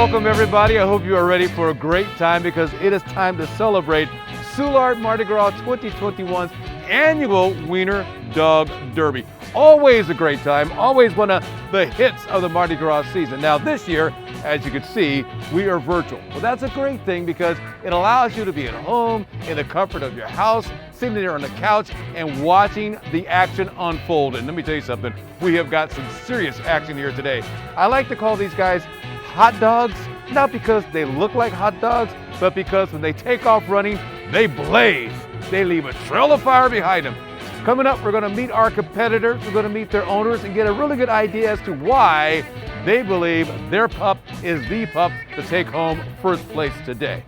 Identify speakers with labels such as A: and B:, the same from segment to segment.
A: welcome everybody. I hope you are ready for a great time because it is time to celebrate Soulard Mardi Gras 2021's annual Weiner Dog Derby. Always a great time, always one of the hits of the Mardi Gras season. Now this year, as you can see, we are virtual. Well, that's a great thing because it allows you to be at home, in the comfort of your house, sitting there on the couch and watching the action unfold. And let me tell you something, we have got some serious action here today. I like to call these guys hot dogs, not because they look like hot dogs, but because when they take off running, they blaze. They leave a trail of fire behind them. Coming up, we're going to meet our competitors, we're going to meet their owners and get a really good idea as to why they believe their pup is the pup to take home first place today.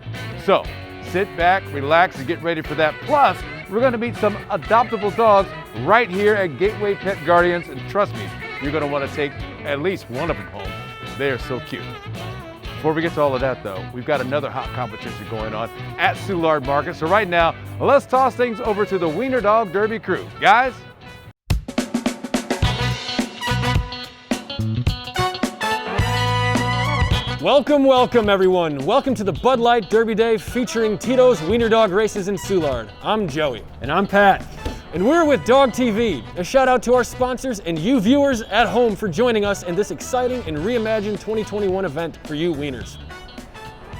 A: So sit back, relax, and get ready for that. Plus, we're going to meet some adoptable dogs right here at Gateway Pet Guardians, and trust me, you're going to want to take at least one of them home. They are so cute. Before we get to all of that though, we've got another hot competition going on at Soulard Market. So right now, let's toss things over to the Weiner Dog Derby crew. Guys?
B: Welcome, welcome everyone. Welcome to the Bud Light Derby Day featuring Tito'S Weiner Dog Races in Soulard. I'm Joey.
C: And I'm Pat.
B: And we're with Dog TV. A shout out to our sponsors and you viewers at home for joining us in this exciting and reimagined 2021 event for you Wieners.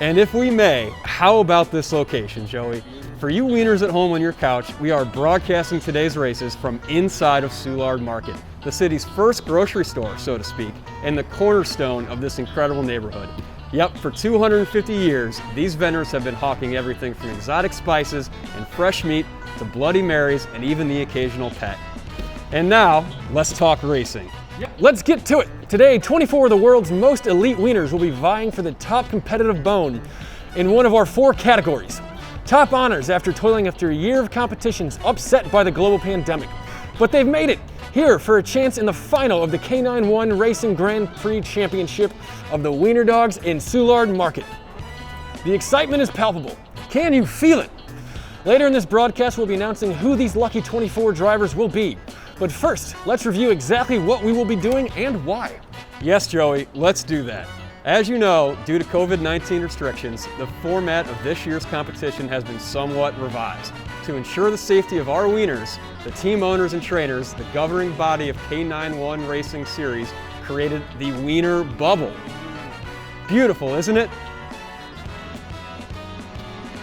C: And if we may, how about this location, Joey? For you Wieners at home on your couch, we are broadcasting today's races from inside of Soulard Market, the city's first grocery store, so to speak, and the cornerstone of this incredible neighborhood. Yep, for 250 years, these vendors have been hawking everything from exotic spices and fresh meat to Bloody Marys and even the occasional pet. And now, let's talk racing.
B: Yep. Let's get to it. Today, 24 of the world's most elite Wieners will be vying for the top competitive bone in one of our 4 categories. Top honors after toiling after a year of competitions upset by the global pandemic. But they've made it here for a chance in the final of the K91 Racing Grand Prix Championship of the Weiner Dogs in Soulard Market. The excitement is palpable. Can you feel it? Later in this broadcast, we'll be announcing who these lucky 24 drivers will be. But first, let's review exactly what we will be doing and why.
C: Yes, Joey, let's do that. As you know, due to COVID-19 restrictions, the format of this year's competition has been somewhat revised. To ensure the safety of our Wieners, the team owners and trainers, the governing body of K91 Racing Series, created the Wiener Bubble. Beautiful, isn't it?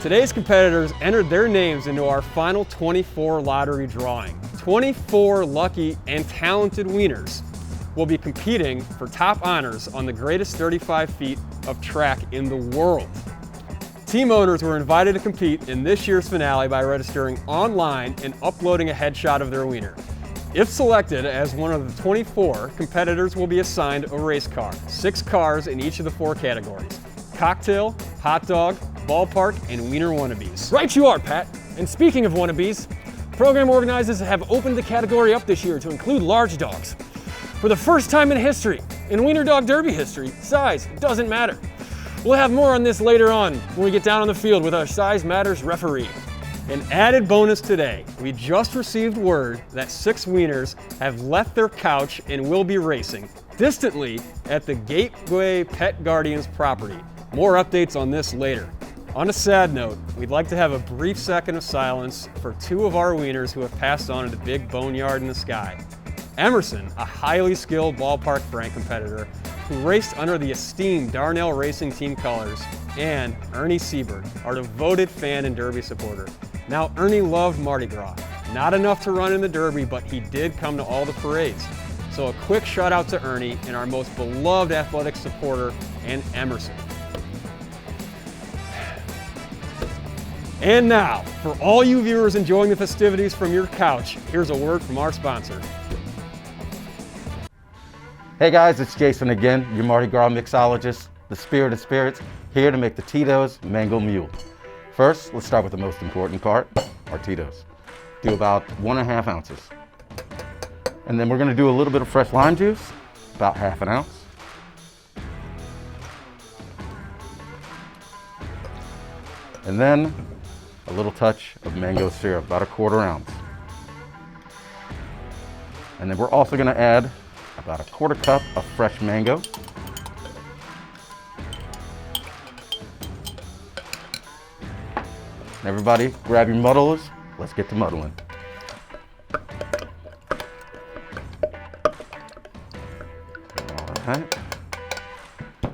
C: Today's competitors entered their names into our final 24 lottery drawing. 24 lucky and talented Wieners will be competing for top honors on the greatest 35 feet of track in the world. Team owners were invited to compete in this year's finale by registering online and uploading a headshot of their wiener. If selected as one of the 24, competitors will be assigned a race car, 6 cars in each of the 4 categories: cocktail, hot dog, ballpark, and wiener wannabes.
B: Right you are, Pat. And speaking of wannabes, program organizers have opened the category up this year to include large dogs. For the first time in history, in Weiner Dog Derby history, size doesn't matter. We'll have more on this later on when we get down on the field with our Size Matters referee.
C: An added bonus today, we just received word that 6 Wieners have left their couch and will be racing distantly at the Gateway Pet Guardians property. More updates on this later. On a sad note, we'd like to have a brief second of silence for 2 of our Wieners who have passed on to the big boneyard in the sky. Emerson, a highly skilled ballpark frank competitor who raced under the esteemed Darnell Racing Team colors, and Ernie Seabird, our devoted fan and Derby supporter. Now, Ernie loved Mardi Gras. Not enough to run in the Derby, but he did come to all the parades. So a quick shout out to Ernie and our most beloved athletic supporter, and Emerson. And now, for all you viewers enjoying the festivities from your couch, here's a word from our sponsor.
D: Hey guys, it's Jason again, your Mardi Gras mixologist, the spirit of spirits, here to make the Tito'S Mango Mule. First, let's start with the most important part, our Tito'S. Do about 1.5 ounces. And then we're gonna do a little bit of fresh lime juice, about 1/2 ounce. And then a little touch of mango syrup, about 1/4 ounce. And then we're also gonna add about 1/4 cup of fresh mango. Everybody, grab your muddlers. Let's get to muddling. All right.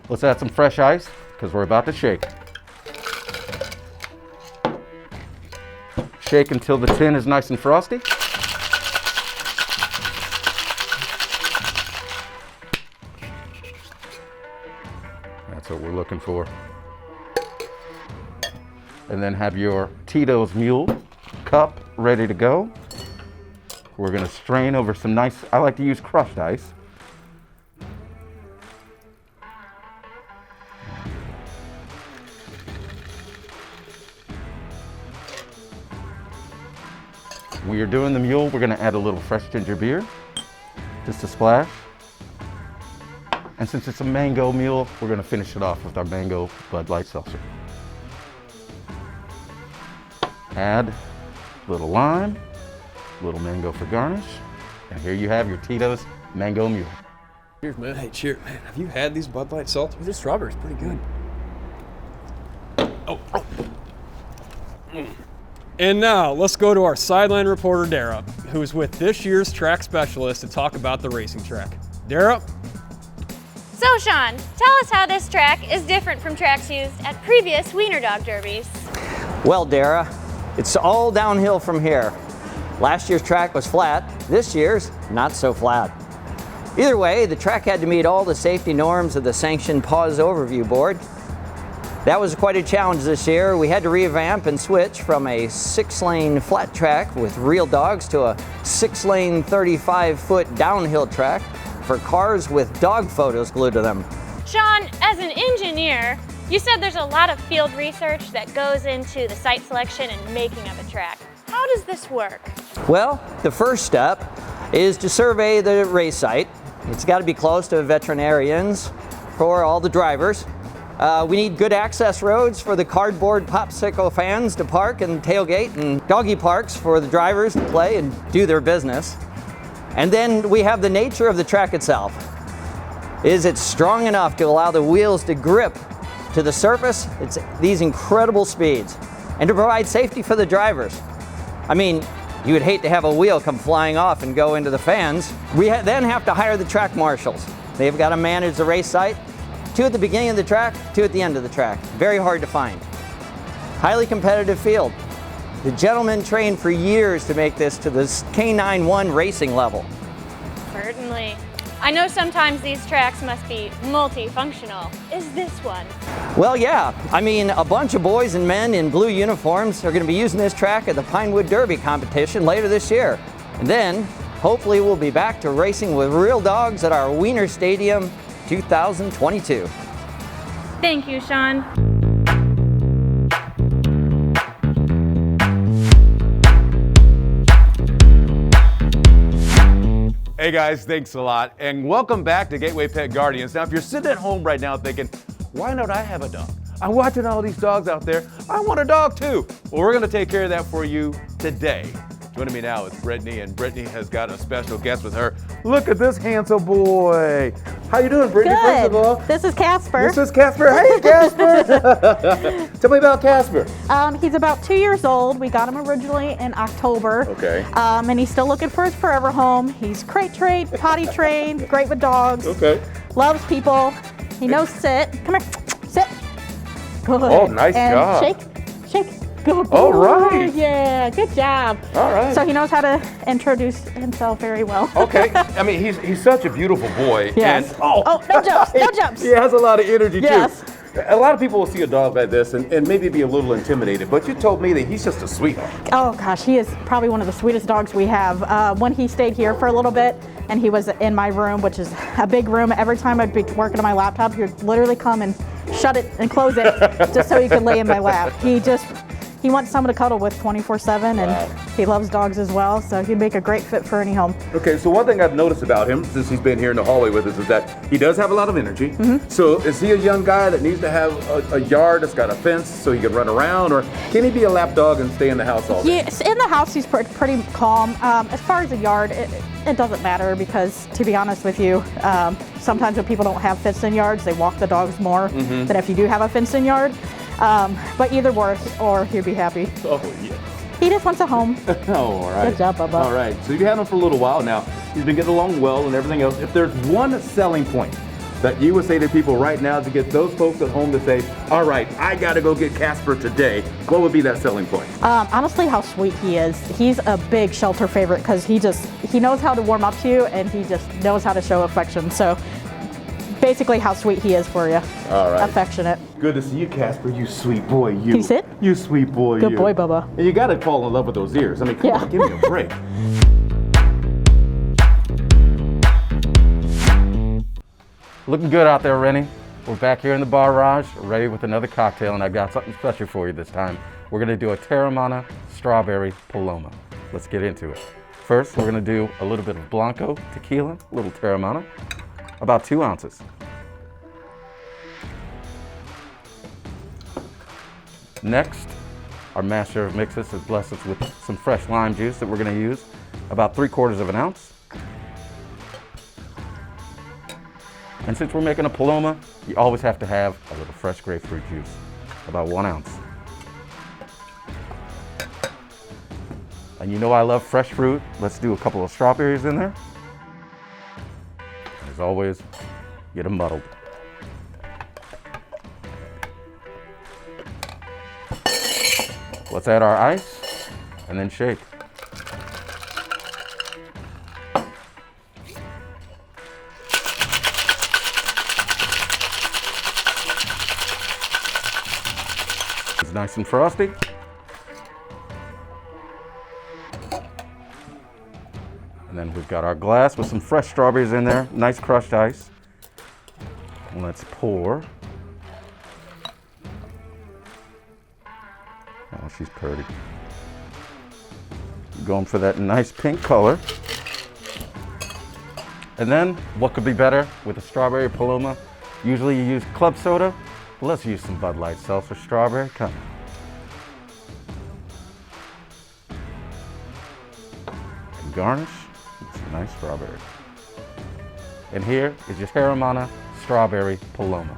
D: Let's add some fresh ice because we're about to shake. Shake until the tin is nice and frosty. That's what we're looking for. And then have your Tito's Mule cup ready to go. We're gonna strain over some nice, I like to use crushed ice. When you're doing the mule, we're gonna add a little fresh ginger beer, just a splash. And since it's a mango mule, we're gonna finish it off with our mango Bud Light seltzer. Add a little lime, a little mango for garnish, and here you have your Tito's Mango Mule.
C: Cheers, man. Hey, cheers. Man, have you had these Bud Light seltzers?
B: This strawberry's pretty good.
C: And now, let's go to our sideline reporter, Dara, who's with this year's track specialist to talk about the racing track. Dara?
E: So, Sean, tell us how this track is different from tracks used at previous Wiener Dog Derbies.
F: Well, Dara, it's all downhill from here. Last year's track was flat, this year's not so flat. Either way, the track had to meet all the safety norms of the sanctioned Pause Overview Board. That was quite a challenge this year. We had to revamp and switch from a 6-lane flat track with real dogs to a 6-lane 35-foot downhill track for cars with dog photos glued to them.
E: Sean, as an engineer, you said there's a lot of field research that goes into the site selection and making of a track. How does this work?
F: Well, the first step is to survey the race site. It's got to be close to veterinarians for all the drivers. We need good access roads for the cardboard popsicle fans to park and tailgate, and doggy parks for the drivers to play and do their business. And then we have the nature of the track itself. Is it strong enough to allow the wheels to grip to the surface? It's these incredible speeds, and to provide safety for the drivers. I mean, you would hate to have a wheel come flying off and go into the fans. We then have to hire the track marshals. They've got to manage the race site. 2 at the beginning of the track, 2 at the end of the track. Very hard to find. Highly competitive field. The gentlemen trained for years to make this to the K91 racing level.
E: Certainly. I know sometimes these tracks must be multifunctional. Is this one?
F: Well, yeah. I mean, a bunch of boys and men in blue uniforms are going to be using this track at the Pinewood Derby competition later this year. And then, hopefully, we'll be back to racing with real dogs at our Wiener Stadium 2022.
E: Thank you, Sean.
A: Hey guys, thanks a lot, and welcome back to Gateway Pet Guardians. Now, if you're sitting at home right now thinking, why don't I have a dog? I'm watching all these dogs out there. I want a dog too. Well, we're gonna take care of that for you today. Joining me now is Brittany, and Brittany has got a special guest with her. Look at this handsome boy. How you doing, Brittany, first of all?
G: This is Casper.
A: This is Casper. Hey, Casper. Tell me about Casper.
G: He's about 2 years old. We got him originally in October.
A: Okay.
G: And he's still looking for his forever home. He's crate trained, potty trained, great with dogs.
A: Okay.
G: Loves people. He knows sit. Come here. Sit. Good.
A: Oh, nice
G: and
A: job.
G: Shake. Good boy.
A: All right.
G: Yeah, good job.
A: All right.
G: So he knows how to introduce himself very well.
A: Okay. I mean, he's such a beautiful boy.
G: Yes.
A: And,
G: Oh, no jumps, no jumps.
A: He has a lot of energy
G: Yes.
A: too. A lot of people will see a dog like this and maybe be a little intimidated, but you told me that he's just a sweetheart.
G: Oh gosh, he is probably one of the sweetest dogs we have. When he stayed here for a little bit and he was in my room, which is a big room, every time I'd be working on my laptop, he would literally come and shut it and close it just so he could lay in my lap. He wants someone to cuddle with 24/7, and he loves dogs as well, so he'd make a great fit for any home.
A: Okay, so one thing I've noticed about him since he's been here in the hallway with us is that he does have a lot of energy. So is he a young guy that needs to have a yard that's got a fence so he can run around, or can he be a lap dog and stay in the house all day?
G: Yes, in the house he's pretty calm. As far as the yard, it doesn't matter because, to be honest with you, sometimes when people don't have fenced-in yards, they walk the dogs more than if you do have a fenced-in yard. But either worse, or he'd be happy.
H: Oh, yeah.
G: He just wants a home.
H: Oh, all right.
G: Good job, Bubba.
H: All right. So you've had him for a little while now. He's been getting along well and everything else. If there's one selling point that you would say to people right now to get those folks at home to say, all right, I got to go get Casper today, what would be that selling point?
G: Honestly, how sweet he is. He's a big shelter favorite because he knows how to warm up to you, and he just knows how to show affection. So basically how sweet he is for you.
H: All right.
G: Affectionate.
H: Good to see you, Casper. You sweet boy, you.
G: Can you sit?
H: You sweet boy,
G: Good
H: you.
G: boy, Bubba.
H: And you got to fall in love with those ears. I mean, come on, give me a break.
D: Looking good out there, Rennie. We're back here in the bar garage, ready with another cocktail, and I've got something special for you this time. We're gonna do a Terramana Strawberry Paloma. Let's get into it. First, we're gonna do a little bit of Blanco tequila, a little Terramana, about 2 ounces. Next, our master of mixes has blessed us with some fresh lime juice that we're gonna use, about 3/4 of an ounce. And since we're making a Paloma, you always have to have a little fresh grapefruit juice, about 1 ounce. And you know I love fresh fruit. Let's do a couple of strawberries in there. As always, get them muddled. Let's add our ice and then shake. It's nice and frosty. And then we've got our glass with some fresh strawberries in there, nice crushed ice. And let's pour. Oh, she's pretty. Going for that nice pink color. And then, what could be better with a strawberry Paloma? Usually you use club soda. Let's use some Bud Light Seltzer Strawberry. Come on. And garnish with some nice strawberry. And here is your Terramana Strawberry Paloma.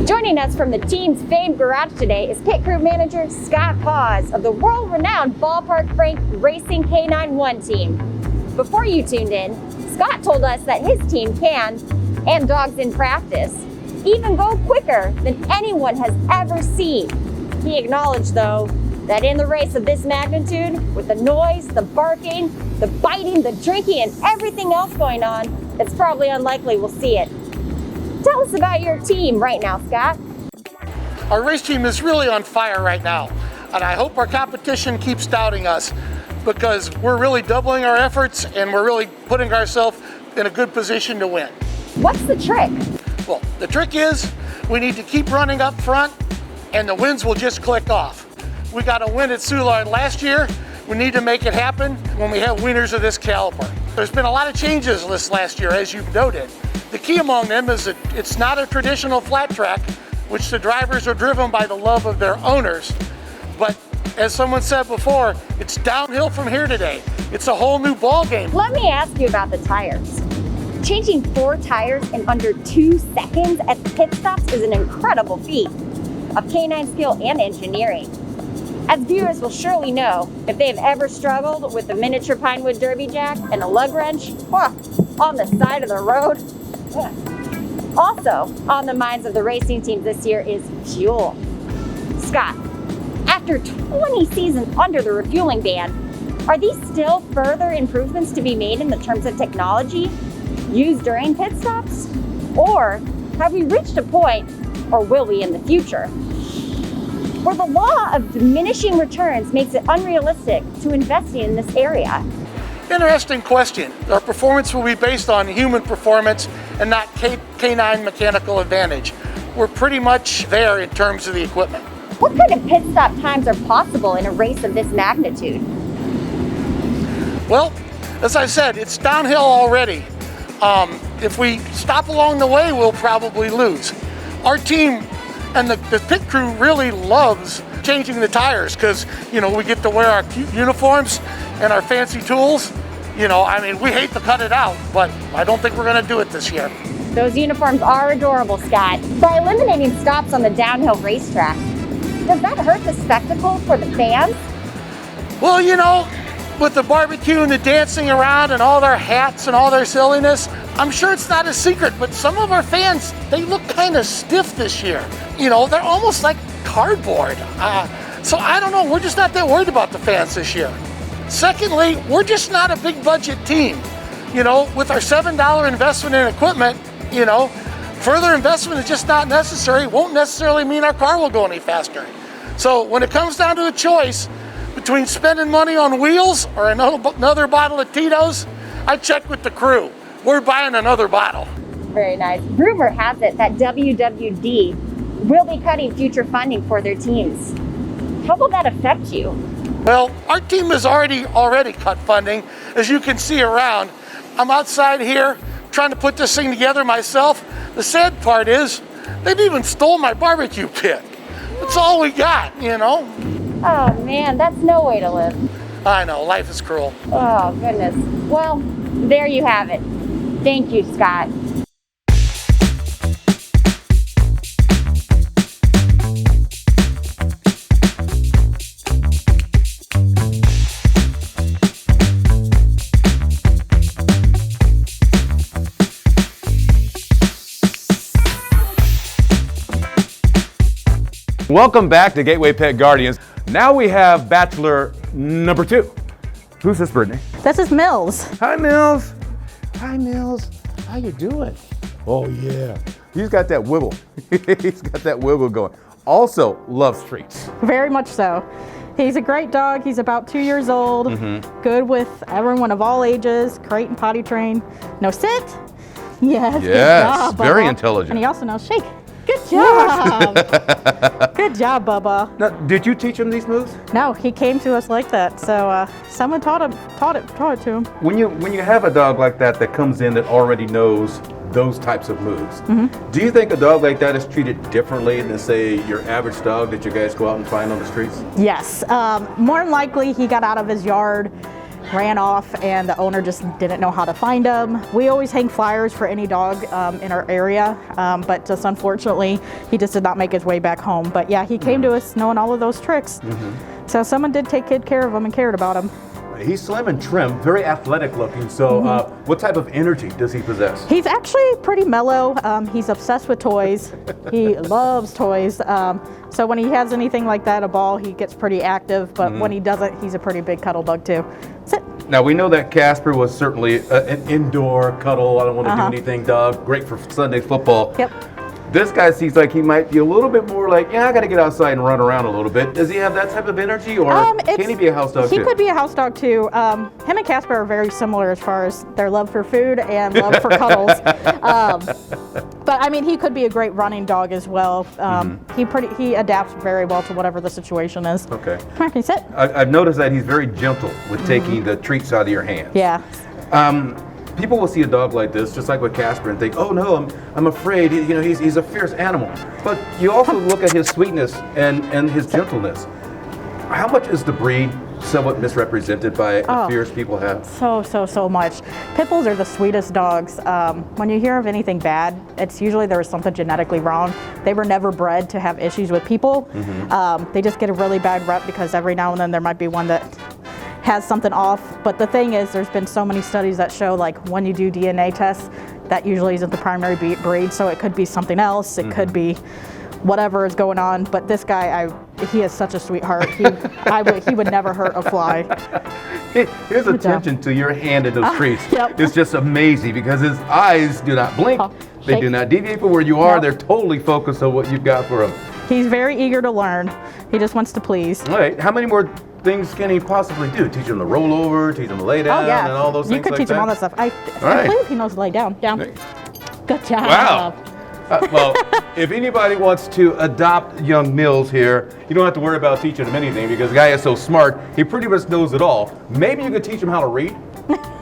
I: Joining us from the team's famed garage today is pit crew manager Scott Paws of the world-renowned Ballpark Frank Racing K9-1 team. Before you tuned in, Scott told us that his team can, and dogs in practice, even go quicker than anyone has ever seen. He acknowledged, though, that in the race of this magnitude, with the noise, the barking, the biting, the drinking, and everything else going on, it's probably unlikely we'll see it. Tell us about your team right now, Scott.
J: Our race team is really on fire right now, and I hope our competition keeps doubting us because we're really doubling our efforts and we're really putting ourselves in a good position to win.
I: What's the trick?
J: Well, the trick is we need to keep running up front and the wins will just click off. We got a win at Soulard last year. We need to make it happen when we have wieners of this caliber. There's been a lot of changes this last year, as you've noted. The key among them is that it's not a traditional flat track, which the drivers are driven by the love of their owners. But as someone said before, it's downhill from here today. It's a whole new ball game.
I: Let me ask you about the tires. Changing 4 tires in under 2 seconds at pit stops is an incredible feat of canine skill and engineering. As viewers will surely know, if they've ever struggled with a miniature Pinewood Derby jack and a lug wrench on the side of the road. Also on the minds of the racing teams this year is fuel. Scott, after 20 seasons under the refueling ban, are these still further improvements to be made in the terms of technology used during pit stops? Or have we reached a point, or will we in the future, where the law of diminishing returns makes it unrealistic to invest in this area?
J: Interesting question. Our performance will be based on human performance and not canine mechanical advantage. We're pretty much there in terms of the equipment.
I: What kind of pit stop times are possible in a race of this magnitude?
J: Well, as I said, it's downhill already. If we stop along the way, we'll probably lose. Our team and the pit crew really loves changing the tires because, you know, we get to wear our cute uniforms and our fancy tools. You know, I mean, we hate to cut it out, but I don't think we're going to do it this year.
I: Those uniforms are adorable, Scott. By eliminating stops on the downhill racetrack, does that hurt the spectacle for the fans?
J: Well, you know, with the barbecue and the dancing around and all their hats and all their silliness, I'm sure it's not a secret, but some of our fans, they look kind of stiff this year. You know, they're almost like cardboard. So I don't know, we're just not that worried about the fans this year. Secondly, we're just not a big budget team. You know, with our $7 investment in equipment, you know, further investment is just not necessary. Won't necessarily mean our car will go any faster. So when it comes down to a choice between spending money on wheels or another bottle of Tito's, I check with the crew. We're buying another bottle.
I: Very nice. Rumor has it that WWD will be cutting future funding for their teams. How will that affect you?
J: Well, our team has already cut funding. As you can see around, I'm outside here trying to put this thing together myself. The sad part is they've even stole my barbecue pit. That's all we got, you know?
I: Oh man, that's no way to live.
J: I know, life is cruel.
I: Oh goodness. Well, there you have it. Thank you, Scott.
A: Welcome back to Gateway Pet Guardians. Now we have Bachelor number 2. Who's this, Brittany?
G: This is Mills.
A: Hi, Mills. Hi, Mills. How you doing? Oh, yeah. He's got that wiggle. He's got that wiggle going. Also loves treats.
G: Very much so. He's a great dog. He's about 2 years old. Good with everyone of all ages. Crate and potty trained. No sit. Yes. Good job,
A: very
G: Bubba.
A: intelligent.
G: And he also knows shake. Good job. Good job, Bubba.
A: Now, did you teach him these moves?
G: No, he came to us like that. So someone taught it to him.
A: When you have a dog like that comes in that already knows those types of moves, do you think a dog like that is treated differently than, say, your average dog that you guys go out and find on the streets?
G: Yes. More than likely, he got out of his yard, ran off, and the owner just didn't know how to find him. We always hang flyers for any dog in our area, but just unfortunately, he just did not make his way back home. But yeah, he came to us knowing all of those tricks. So someone did take good care of him and cared about him.
A: He's slim and trim, very athletic looking. So what type of energy does he possess?
G: He's actually pretty mellow. He's obsessed with toys. He loves toys. So when he has anything like that, a ball, he gets pretty active. But when he doesn't, he's a pretty big cuddle bug too. Sit.
A: Now we know that Casper was certainly an indoor cuddle, I don't want to do anything dog, great for Sunday football.
G: Yep.
A: This guy seems like he might be a little bit more like, yeah, I got to get outside and run around a little bit. Does he have that type of energy, or can he be a house dog too?
G: He could be a house dog too. Him and Casper are very similar as far as their love for food and love for cuddles. But I mean, he could be a great running dog as well. He adapts very well to whatever the situation is.
A: Okay.
G: Come here, can you sit?
A: I've noticed that he's very gentle with taking the treats out of your hand.
G: Yeah.
A: People will see a dog like this, just like with Casper, and think, "Oh no, I'm afraid." You know, he's a fierce animal. But you also look at his sweetness and his gentleness. How much is the breed somewhat misrepresented by the fears people have?
G: So much. Pit bulls are the sweetest dogs. When you hear of anything bad, it's usually there was something genetically wrong. They were never bred to have issues with people. They just get a really bad rep because every now and then there might be one that has something off. But the thing is, there's been so many studies that show, like, when you do DNA tests, that usually isn't the primary breed, so it could be something else. It could be whatever is going on. But this guy, he is such a sweetheart. He would never hurt a fly.
A: His attention to your hand and those treats
G: Yep.
A: is just amazing, because his eyes do not blink. They do not deviate from where you are. They're totally focused on what you've got for him.
G: He's very eager to learn. He just wants to please.
A: All right, how many more things can he possibly do? Teach him to roll over, teach him to lay down, and all those things
G: You could
A: like
G: teach
A: that?
G: him all that stuff. I believe he knows to lay down. Down. Good job.
A: Wow. Well, if anybody wants to adopt young Mills here, you don't have to worry about teaching him anything, because the guy is so smart, he pretty much knows it all. Maybe you could teach him how to read.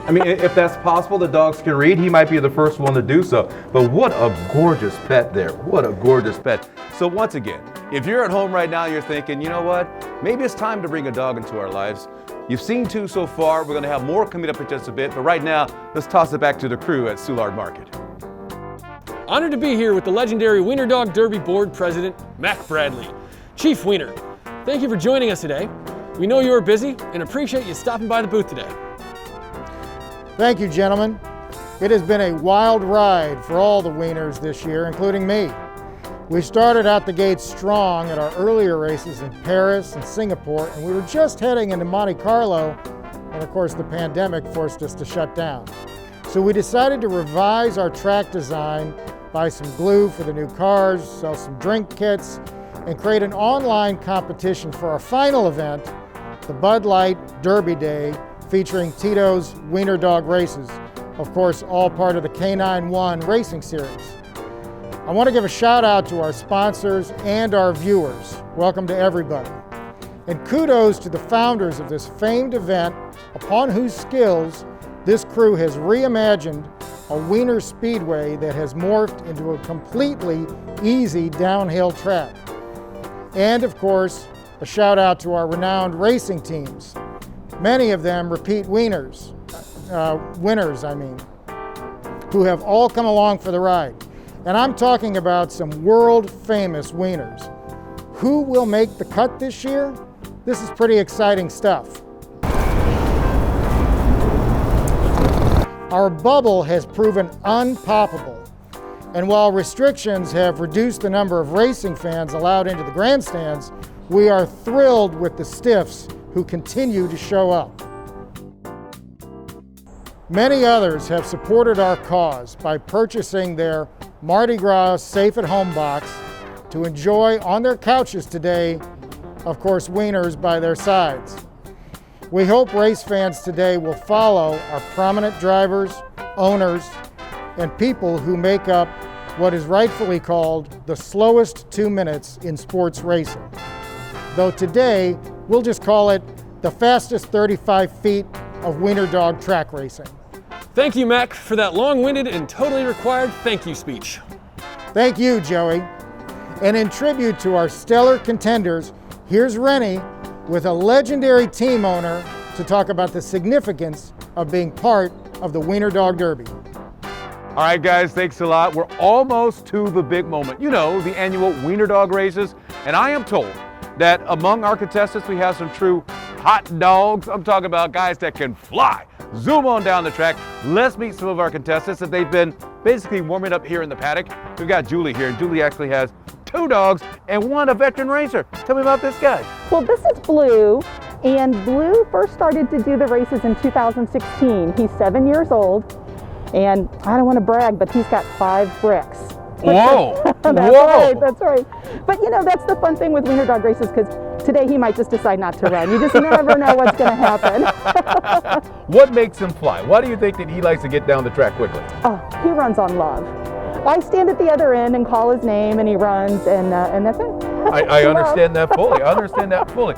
A: I mean, if that's possible, the dogs can read, he might be the first one to do so. But what a gorgeous pet there. What a gorgeous pet. So once again, if you're at home right now, you're thinking, you know what? Maybe it's time to bring a dog into our lives. You've seen 2 so far. We're going to have more coming up in just a bit. But right now, let's toss it back to the crew at Soulard Market.
B: Honored to be here with the legendary Weiner Dog Derby Board President, Mac Bradley. Chief Weiner, thank you for joining us today. We know you are busy and appreciate you stopping by the booth today.
K: Thank you, gentlemen. It has been a wild ride for all the Wieners this year, including me. We started out the gate strong at our earlier races in Paris and Singapore, and we were just heading into Monte Carlo, and of course the pandemic forced us to shut down. So we decided to revise our track design, buy some glue for the new cars, sell some drink kits, and create an online competition for our final event, the Bud Light Derby Day, featuring Tito'S Weiner Dog Races, of course all part of the K9-1 racing series. I want to give a shout out to our sponsors and our viewers. Welcome to everybody. And kudos to the founders of this famed event, upon whose skills this crew has reimagined a Wiener speedway that has morphed into a completely easy downhill track. And of course, a shout out to our renowned racing teams. Many of them repeat winners, who have all come along for the ride. And I'm talking about some world famous Wieners. Who will make the cut this year? This is pretty exciting stuff. Our bubble has proven unpoppable. And while restrictions have reduced the number of racing fans allowed into the grandstands, we are thrilled with the stiffs who continue to show up. Many others have supported our cause by purchasing their Mardi Gras Safe at Home box to enjoy on their couches today, of course, Wieners by their sides. We hope race fans today will follow our prominent drivers, owners, and people who make up what is rightfully called the slowest 2 minutes in sports racing. Though today, we'll just call it the fastest 35 feet of Weiner Dog track racing.
B: Thank you, Mac, for that long-winded and totally required thank you speech.
K: Thank you, Joey. And in tribute to our stellar contenders, here's Rennie with a legendary team owner to talk about the significance of being part of the Weiner Dog Derby.
A: All right, guys, thanks a lot. We're almost to the big moment. You know, the annual Weiner Dog races. And I am told that among our contestants, we have some true hot dogs. I'm talking about guys that can fly. Zoom on down the track. Let's meet some of our contestants that they've been basically warming up here in the paddock. We've got Julie here, and Julie actually has 2 dogs and 1 a veteran racer. Tell me about this guy.
G: Well, this is Blue, and Blue first started to do the races in 2016. He's 7 years old, and I don't want to brag, but he's got 5 bricks.
A: Whoa!
G: That's right. But you know, that's the fun thing with Weiner Dog races, because today he might just decide not to run. You just never know what's going to happen.
A: What makes him fly? Why do you think that he likes to get down the track quickly?
G: Oh, he runs on love. I stand at the other end and call his name, and he runs, and that's it.
A: I understand that fully. I understand that fully.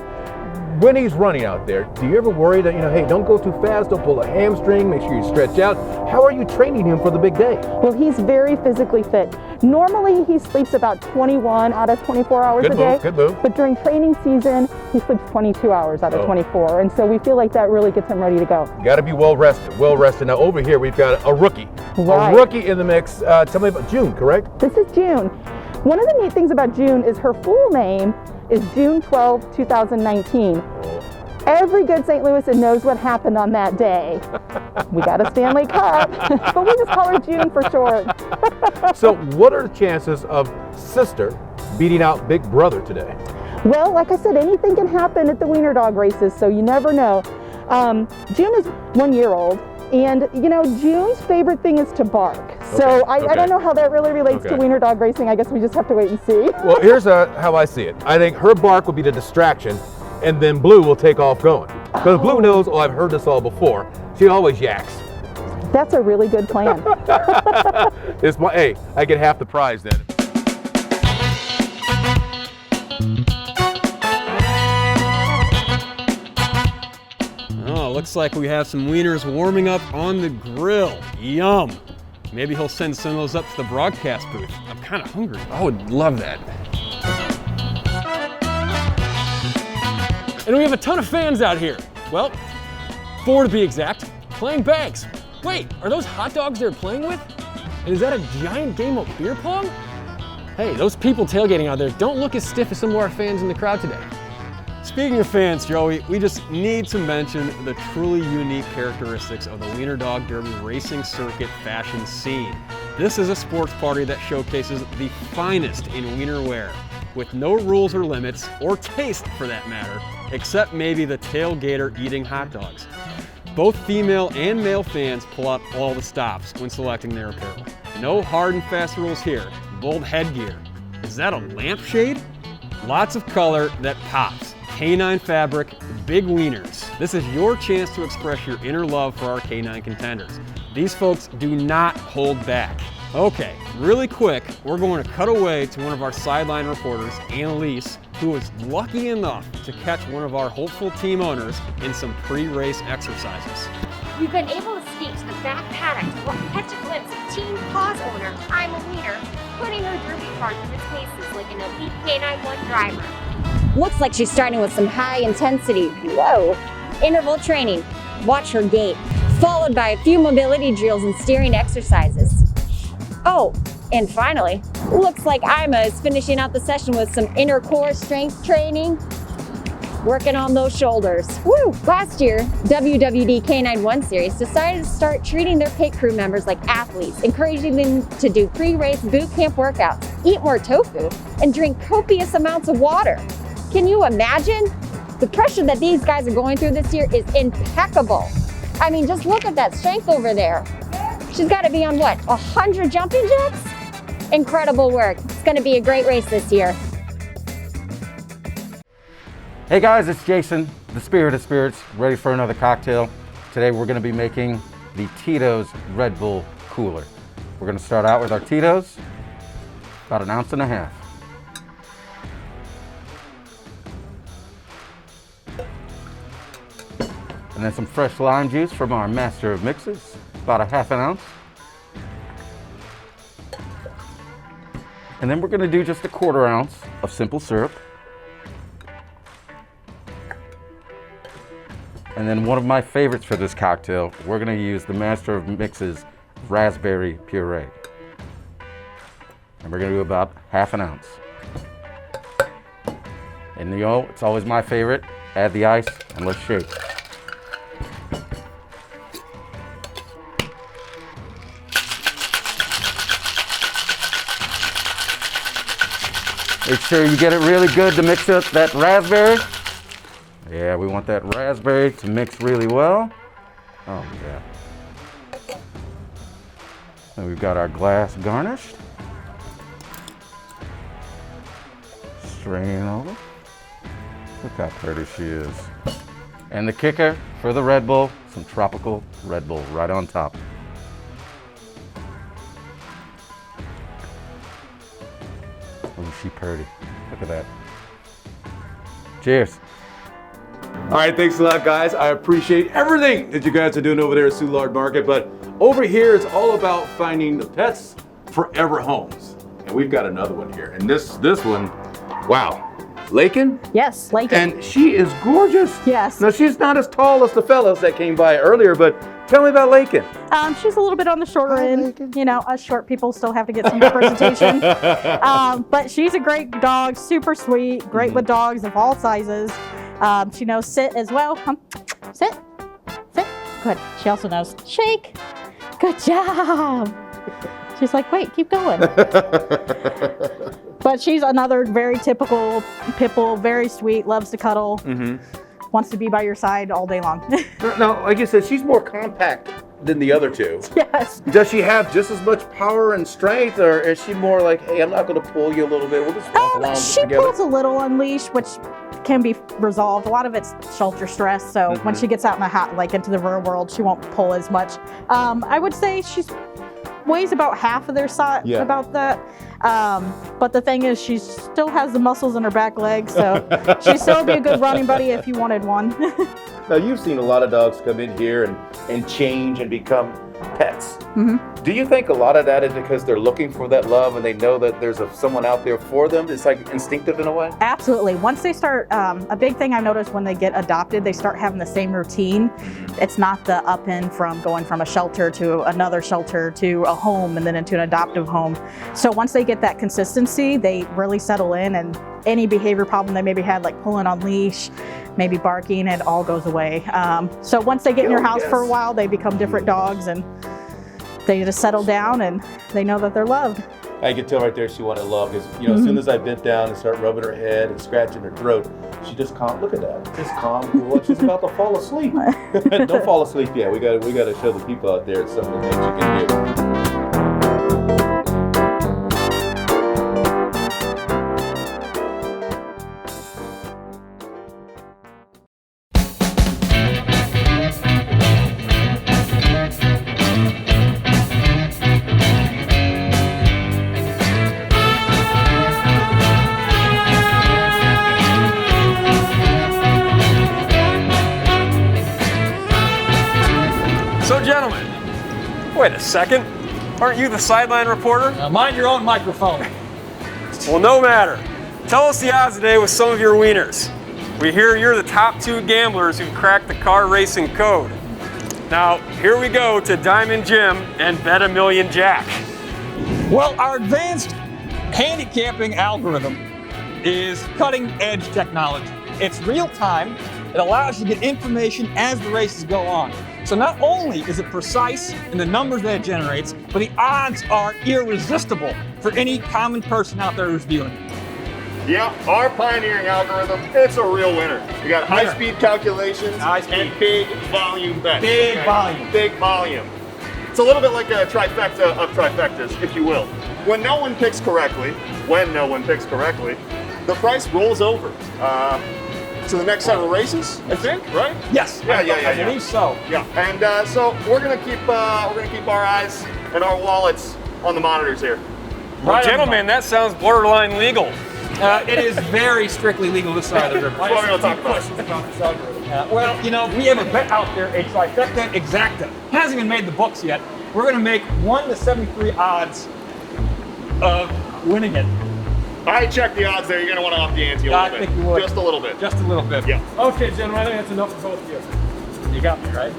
A: When he's running out there, do you ever worry that, hey, don't go too fast, don't pull a hamstring, make sure you stretch out? How are you training him for the big day?
G: Well, he's very physically fit. Normally, he sleeps about 21 out of 24 hours a day.
A: Good move.
G: But during training season, he sleeps 22 hours out of 24. And so we feel like that really gets him ready to go.
A: Got to be well rested. Now over here, we've got a rookie.
G: Right.
A: A rookie in the mix. Tell me about June, correct?
G: This is June. One of the neat things about June is her full name is June 12, 2019. Every good St. Louisan knows what happened on that day. We got a Stanley Cup, but we just call her June for short.
A: So what are the chances of sister beating out big brother today?
G: Well, like I said, anything can happen at the Weiner Dog races, so you never know. June is 1 year old, and June's favorite thing is to bark. So I don't know how that really relates to Weiner Dog racing. I guess we just have to wait and see.
A: Well, here's how I see it. I think her bark will be the distraction, and then Blue will take off going. Because Blue knows, I've heard this all before. She always yaks.
G: That's a really good plan.
A: Hey, I get half the prize then.
C: Oh, looks like we have some wieners warming up on the grill. Yum. Maybe he'll send some of those up to the broadcast booth. I'm kind of hungry.
B: I would love that. And we have a ton of fans out here. Well, 4 to be exact, playing bags. Wait, are those hot dogs they're playing with? And is that a giant game of beer pong? Hey, those people tailgating out there don't look as stiff as some of our fans in the crowd today.
C: Speaking of fans, Joey, we just need to mention the truly unique characteristics of the Weiner Dog Derby racing circuit fashion scene. This is a sports party that showcases the finest in Wiener wear, with no rules or limits, or taste for that matter, except maybe the tailgater eating hot dogs. Both female and male fans pull out all the stops when selecting their apparel. No hard and fast rules here. Bold headgear. Is that a lampshade? Lots of color that pops. Canine fabric, big wieners. This is your chance to express your inner love for our canine contenders. These folks do not hold back. Okay, really quick, we're going to cut away to one of our sideline reporters, Annalise, who was lucky enough to catch one of our hopeful team owners in some pre-race exercises.
I: We've been able to speak to the back paddock to catch a glimpse of Team Paws owner, I'm a Wiener, putting her derby car through its paces like an elite K91 driver. Looks like she's starting with some high intensity, whoa, interval training. Watch her gait, followed by a few mobility drills and steering exercises. Oh, and finally, looks like Ima is finishing out the session with some inner core strength training, working on those shoulders. Woo! Last year, WWD K91 Series decided to start treating their pit crew members like athletes, encouraging them to do pre-race boot camp workouts, eat more tofu, and drink copious amounts of water. Can you imagine? The pressure that these guys are going through this year is impeccable. I mean, just look at that strength over there. She's got to be on what, 100 jumping jacks? Incredible work. It's going to be a great race this year.
D: Hey guys, it's Jason, the Spirit of Spirits, ready for another cocktail. Today we're going to be making the Tito'S Red Bull Cooler. We're going to start out with our Tito'S, about 1.5 ounces. And then some fresh lime juice from our Master of Mixes, about 1/2 ounce. And then we're going to do just 1/4 ounce of simple syrup. And then one of my favorites for this cocktail, we're going to use the Master of Mixes raspberry puree. And we're going to do about 1/2 ounce. And you know, it's always my favorite, add the ice and let's shake. Make sure you get it really good to mix up that raspberry. Yeah, we want that raspberry to mix really well. Oh yeah. And we've got our glass garnished. Strain over. Look how pretty she is. And the kicker for the Red Bull, some tropical Red Bull right on top. Oh, she pretty. Look at that. Cheers.
H: All right, thanks a lot, guys. I appreciate everything that you guys are doing over there at Soulard Market, but over here it's all about finding the pets' forever homes. And we've got another one here. And this one, wow. Lakin?
G: Yes, Lakin.
H: And she is gorgeous.
G: Yes.
H: Now, she's not as tall as the fellas that came by earlier, but tell me about Lakin.
G: She's a little bit on the shorter end. Lakin. You know, us short people still have to get some representation. But she's a great dog, super sweet, great with dogs of all sizes. She knows sit as well. Come, sit, sit. Good. She also knows shake. Good job. She's like, wait, keep going. But she's another very typical pit bull, very sweet, loves to cuddle, wants to be by your side all day long.
H: Now, like you said, she's more compact than the other two.
G: Yes.
H: Does she have just as much power and strength, or is she more like, hey, I'm not going to pull you a little bit, we'll just walk along
G: she
H: together?
G: pulls a little on leash, which can be resolved. A lot of it's shelter stress, so when she gets out in the like into the real world, she won't pull as much. I would say she's weighs about half of their size, about that. But the thing is, she still has the muscles in her back legs, so she'd still be a good running buddy if you wanted one.
H: Now, you've seen a lot of dogs come in here, and and change and become pets.
G: Mm-hmm.
H: Do you think a lot of that is because they're looking for that love and they know that there's someone out there for them? It's like instinctive in a way?
G: Absolutely. Once they start, a big thing I noticed when they get adopted, they start having the same routine. It's not the up and from going from a shelter to another shelter to a home and then into an adoptive home. So once they get that consistency, they really settle in, and any behavior problem they maybe had, like pulling on leash, maybe barking, it all goes away. So once they get in your house for a while, they become different dogs, and they just settle down and they know that they're loved.
H: I could tell right there she wanted love because, you know, as soon as I bent down and started rubbing her head and scratching her throat, she just calm. Look at that, just calm, cool. She's about to fall asleep. Don't fall asleep yet. We got to show the people out there some of the things you can do.
C: So gentlemen, wait a second. Aren't you the sideline reporter?
L: Mind your own microphone.
C: Well, no matter. Tell us the odds today with some of your wieners. We hear you're the top 2 gamblers who cracked the car racing code. Now, here we go to Diamond Jim and Bet a Million Jack.
L: Well, our advanced handicapping algorithm is cutting-edge technology. It's real time. It allows you to get information as the races go on. So not only is it precise in the numbers that it generates, but the odds are irresistible for any common person out there who's viewing it.
M: Yeah, our pioneering algorithm, it's a real winner. We got high-speed calculations and big volume bets.
L: Big volume.
M: Big volume. It's a little bit like a trifecta of trifectas, if you will. When no one picks correctly, the price rolls over. To the next set of races, I think, right?
L: Yes. I believe so.
M: Yeah, and so we're gonna keep our eyes and our wallets on the monitors here.
C: Well, gentlemen, that sounds borderline legal.
L: It is very strictly legal this side of the river.
M: That's what we're gonna talk about.
L: Questions about this algorithm. Well, you know, we have a bet out there, a trifecta exacta. It hasn't even made the books yet. We're gonna make 1 to 73 odds of winning it.
M: I checked the odds there. You're gonna want to up the ante a little bit.
L: I think you would.
M: Just a little bit.
L: Just a little bit.
M: Yeah.
L: Okay, gentlemen, I think that's enough for both of you. You got me, right?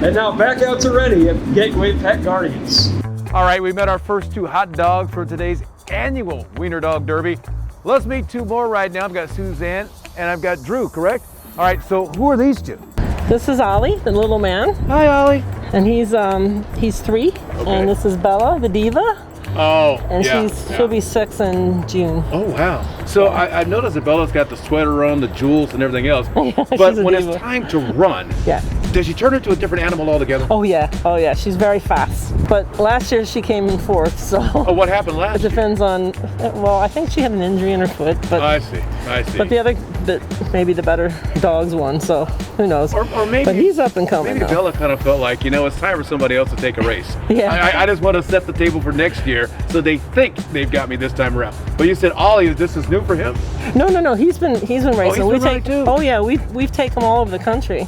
L: And now back out to ready at Gateway Pet Guardians.
A: All right, we met our first 2 hot dogs for today's annual Weiner Dog Derby. Let's meet 2 more right now. I've got Suzanne and I've got Drew, correct? All right, so who are these 2?
N: This is Ollie, the little man.
A: Hi, Ollie.
N: And he's 3. Okay. And this is Bella, the diva.
A: Oh,
N: and she'll be 6 in June.
A: Oh, wow. So I've noticed that Bella's got the sweater on, the jewels, and everything else. But when it's time to run, does she turn into a different animal altogether?
N: Oh, yeah. She's very fast. But last year she came in 4th, so.
A: Oh, what happened last year?
N: It depends on, well, I think she had an injury in her foot. But
A: I see.
N: But maybe the better dogs won, so who knows.
A: Or maybe,
N: but he's up and coming.
A: Maybe Bella kind of felt like, it's time for somebody else to take a race. I just want to set the table for next year so they think they've got me this time around. But you said Ollie, this is new for him?
N: No. He's been racing.
A: Oh,
N: yeah, we've taken him all over the country.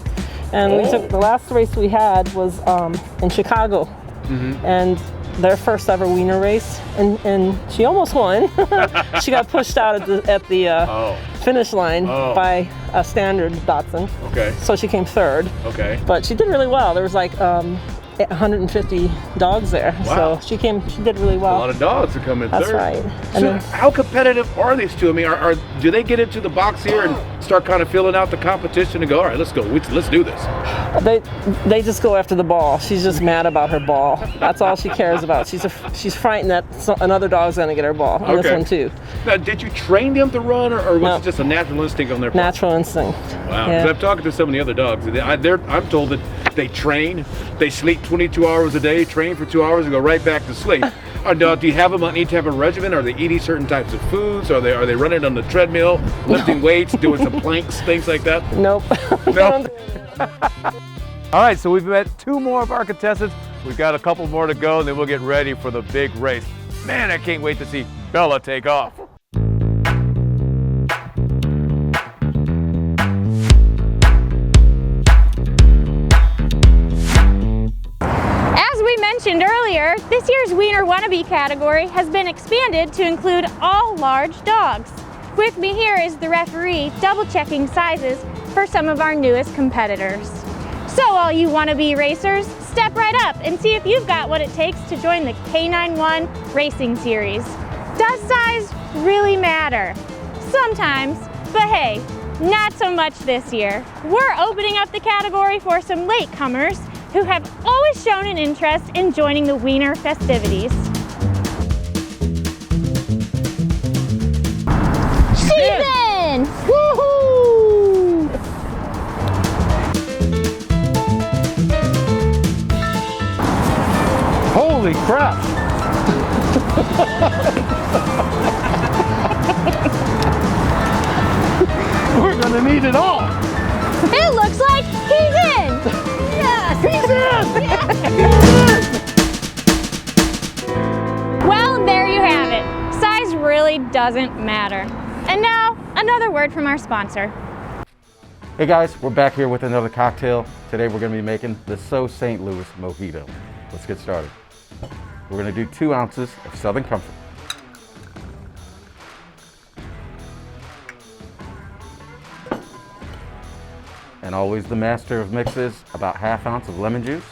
N: And we took the last race we had was in Chicago. And their first ever Wiener race, and she almost won. She got pushed out at the finish line by a standard Dachshund.
A: Okay.
N: So she came 3rd.
A: Okay.
N: But she did really well. There was like 150 dogs there.
A: Wow.
N: So she did really well.
A: A lot of dogs to come in 3rd.
N: That's right.
A: So how competitive are these 2? I mean, do they get into the box here and start kind of filling out the competition and go, all right, let's go, let's do this?
N: They just go after the ball. She's just mad about her ball. That's all she cares about. She's frightened that another dog's gonna get her ball. And this one too.
A: Now, did you train them to run, or was it just a natural instinct on their part?
N: Natural instinct.
A: Wow. Because I'm talking to some of the other dogs. I'm told that they train, they sleep 22 hours a day, train for 2 hours, and go right back to sleep. Do you have them need to have a regimen? Are they eating certain types of foods? Are they running on the treadmill, lifting weights, doing some planks, things like that?
N: Nope.
A: No. All right, so we've met 2 more of our contestants. We've got a couple more to go, and then we'll get ready for the big race. Man, I can't wait to see Bella take off.
E: mentioned earlier, this year's Wiener Wannabe category has been expanded to include all large dogs. With me here is the referee double-checking sizes for some of our newest competitors. So all you wannabe racers, step right up and see if you've got what it takes to join the K91 Racing Series. Does size really matter? Sometimes, but hey, not so much this year. We're opening up the category for some latecomers who have always shown an interest in joining the Wiener festivities. Steven! Woohoo!
A: Holy crap! We're gonna need it all!
E: It looks like he's in! Yes!
A: He's in!
E: Well, there you have it. Size really doesn't matter. And now, another word from our sponsor.
D: Hey guys, we're back here with another cocktail. Today we're gonna be making the So St. Louis Mojito. Let's get started. We're gonna do 2 ounces of Southern Comfort. And always the master of mixes, about ½ ounce of lemon juice.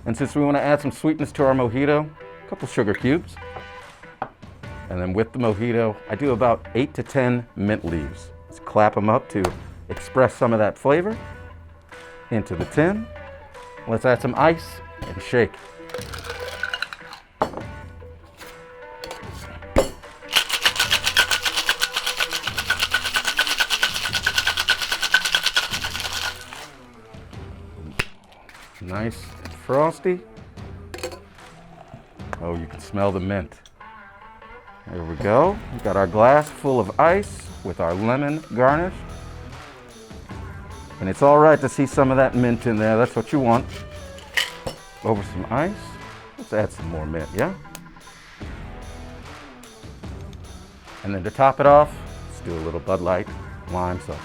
D: And since we want to add some sweetness to our mojito, a couple sugar cubes. And then with the mojito, I do about 8 to 10 mint leaves. Let's clap them up to express some of that flavor into the tin. Let's add some ice and shake. Nice and frosty. Oh, you can smell the mint. There we go. We've got our glass full of ice with our lemon garnish. And it's all right to see some of that mint in there. That's what you want. Over some ice. Let's add some more mint, yeah? And then to top it off, let's do a little Bud Light lime sauce.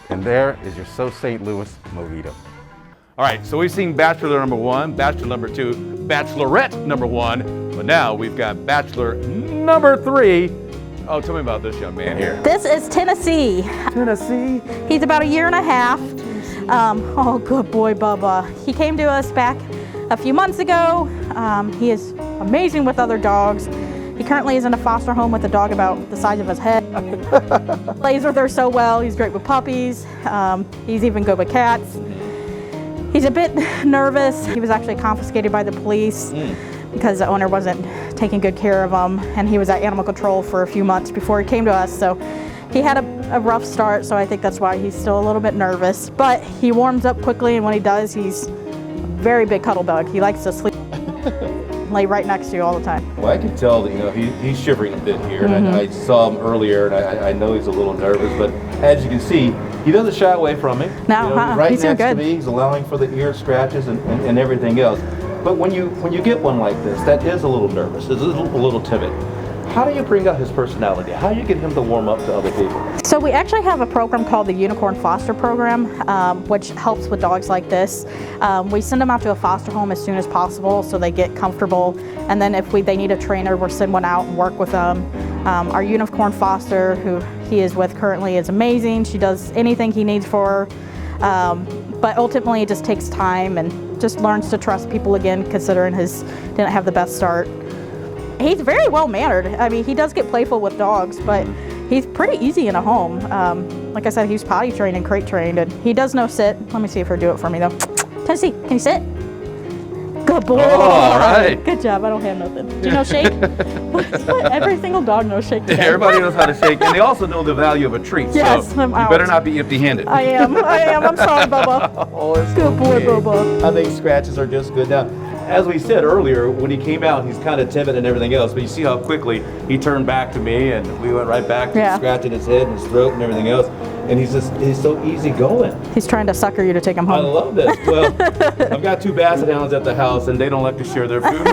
D: And there is your So St. Louis Mojito.
A: All right, so we've seen Bachelor number 1, Bachelor number 2, Bachelorette number 1, but now we've got Bachelor number 3. Oh, tell me about this young man here.
G: This is Tennessee.
A: Tennessee?
G: He's about 1.5 years. Oh, good boy, Bubba. He came to us back a few months ago. He is amazing with other dogs. He currently is in a foster home with a dog about the size of his head. Plays with her so well. He's great with puppies. He's even good with cats. He's a bit nervous. He was actually confiscated by the police because the owner wasn't taking good care of him, and he was at animal control for a few months before he came to us. So he had a rough start, so I think that's why he's still a little bit nervous. But he warms up quickly, and when he does, he's a very big cuddle bug. He likes to sleep, lay right next to you all the time.
O: Well, I can tell that, you know, he's shivering a bit here, and I saw him earlier, and I know he's a little nervous, but as you can see, he doesn't shy away from me.
G: No,
O: you know, right
G: he's
O: next
G: doing good.
O: to me, he's allowing for the ear scratches and everything else. But when you get one like this, that is a little nervous, is a little timid. How do you bring out his personality? How do you get him to warm up to other people?
G: So we actually have a program called the Unicorn Foster Program, which helps with dogs like this. We send them out to a foster home as soon as possible so they get comfortable. And then if they need a trainer, we'll send one out and work with them. Our Unicorn Foster, who he is with currently, is amazing. She does anything he needs for her. But ultimately it just takes time and just learns to trust people again, considering his didn't have the best start. He's very well mannered. I mean, he does get playful with dogs, but he's pretty easy in a home. Like I said, he's potty trained and crate trained, and he does know sit. Let me see if he'll do it for me though. Tennessee, can you sit? Good boy.
A: Oh, all right.
G: Good job. I don't have nothing. Do you know shake? Every single dog knows shake today.
A: Everybody knows how to shake, and they also know the value of a treat.
G: Yes,
A: so
G: I'm
A: you
G: out.
A: better not be empty-handed.
G: I am. I'm sorry, Bubba.
O: Oh, it's
G: Good boy,
O: okay.
G: Bubba.
O: I think scratches are just good. Now, as we said earlier, when he came out, he's kind of timid and everything else, but you see how quickly he turned back to me, and we went right back to scratching his head and his throat and everything else. And he's so easy going.
G: He's trying to sucker you to take him home.
O: I love this. Well, I've got 2 basset hounds at the house, and they don't like to share their food.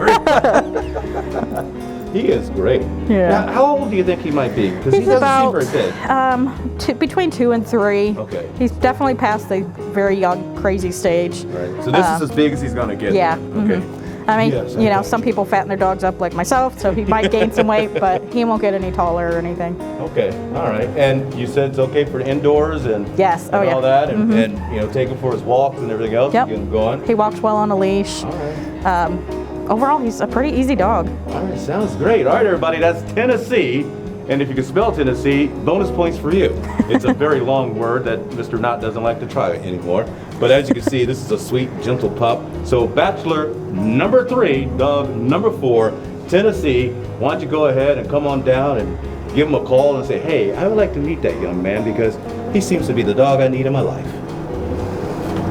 O: He is great.
G: Yeah.
O: Now, how old do you think he might be? Because he
G: He's
O: doesn't
G: about,
O: seem very big.
G: between 2 and 3.
O: Okay.
G: He's definitely past the very young, crazy stage.
O: Right. So this is as big as he's going to get.
G: Yeah.
O: Okay.
G: I mean,
O: Yes,
G: you know,
O: okay.
G: some people fatten their dogs up like myself, so he might gain some weight, but he won't get any taller or anything.
O: Okay. All right. And you said it's okay for indoors and,
G: Yes.
O: and
G: Oh, yeah.
O: all that, and, and you know, take him for his walks and everything else.
G: Yep.
O: You get him going.
G: He walks well on a leash.
O: All right.
G: Overall, he's a pretty easy dog.
O: All right. Sounds great. All right, everybody. That's Tennessee. And if you can spell Tennessee, bonus points for you. It's a very long word that Mr. Knott doesn't like to try anymore. But as you can see, this is a sweet, gentle pup. So bachelor number 3, dog number 4, Tennessee. Why don't you go ahead and come on down and give him a call and say, hey, I would like to meet that young man because he seems to be the dog I need in my life.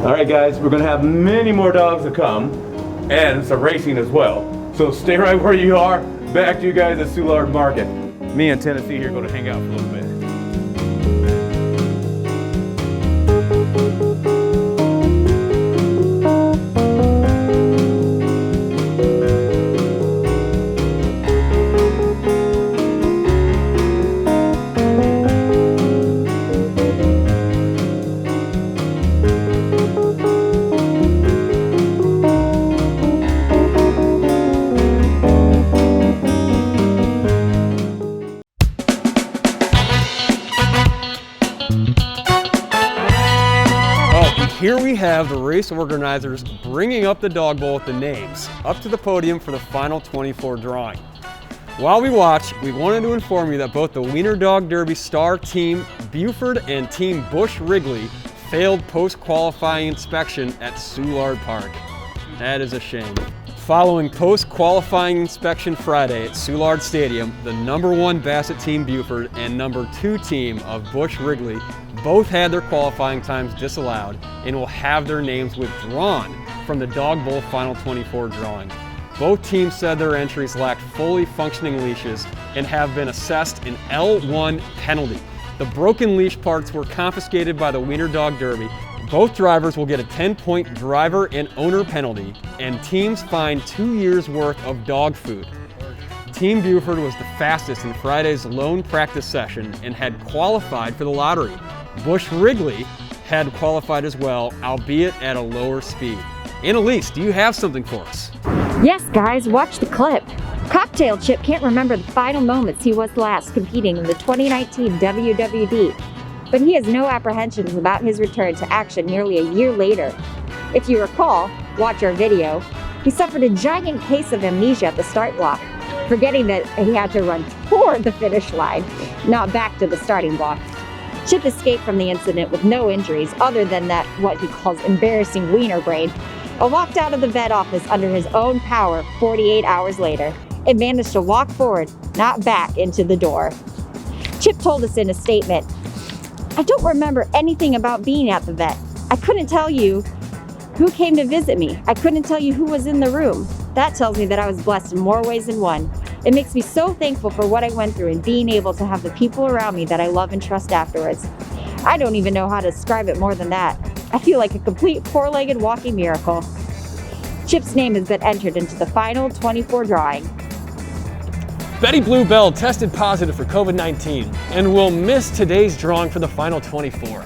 O: All right, guys, we're going to have many more dogs to come and some racing as well. So stay right where you are. Back to you guys at Soulard Market. Me and Tennessee here are going to hang out for a little bit.
C: Here we have the race organizers bringing up the dog bowl with the names up to the podium for the final 24 drawing. While we watch, we wanted to inform you that both the Weiner Dog Derby star Team Buford and Team Bush Wrigley failed post-qualifying inspection at Soulard Park. That is a shame. Following post-qualifying inspection Friday at Soulard Stadium, the #1 Bassett Team Buford and #2 team of Bush Wrigley both had their qualifying times disallowed and will have their names withdrawn from the Dog Bowl Final 24 drawing. Both teams said their entries lacked fully functioning leashes and have been assessed an L1 penalty. The broken leash parts were confiscated by the Weiner Dog Derby. Both drivers will get a 10-point driver and owner penalty, and teams fined 2 years' worth of dog food. Team Buford was the fastest in Friday's lone practice session and had qualified for the lottery. Bush Wrigley had qualified as well, albeit at a lower speed. Annalise, do you have something for us?
I: Yes, guys, watch the clip. Cocktail Chip can't remember the final moments he was last competing in the 2019 WWD, but he has no apprehensions about his return to action nearly a year later. If you recall, watch our video, he suffered a giant case of amnesia at the start block, forgetting that he had to run toward the finish line, not back to the starting block. Chip escaped from the incident with no injuries other than that what he calls embarrassing wiener brain, and walked out of the vet office under his own power 48 hours later and managed to walk forward, not back into the door. Chip told us in a statement, "I don't remember anything about being at the vet. I couldn't tell you who came to visit me. I couldn't tell you who was in the room. That tells me that I was blessed in more ways than one. It makes me so thankful for what I went through and being able to have the people around me that I love and trust afterwards. I don't even know how to describe it more than that. I feel like a complete four-legged walking miracle." Chip's name has been entered into the final 24 drawing.
B: Betty Bluebell tested positive for COVID-19 and will miss today's drawing for the final 24.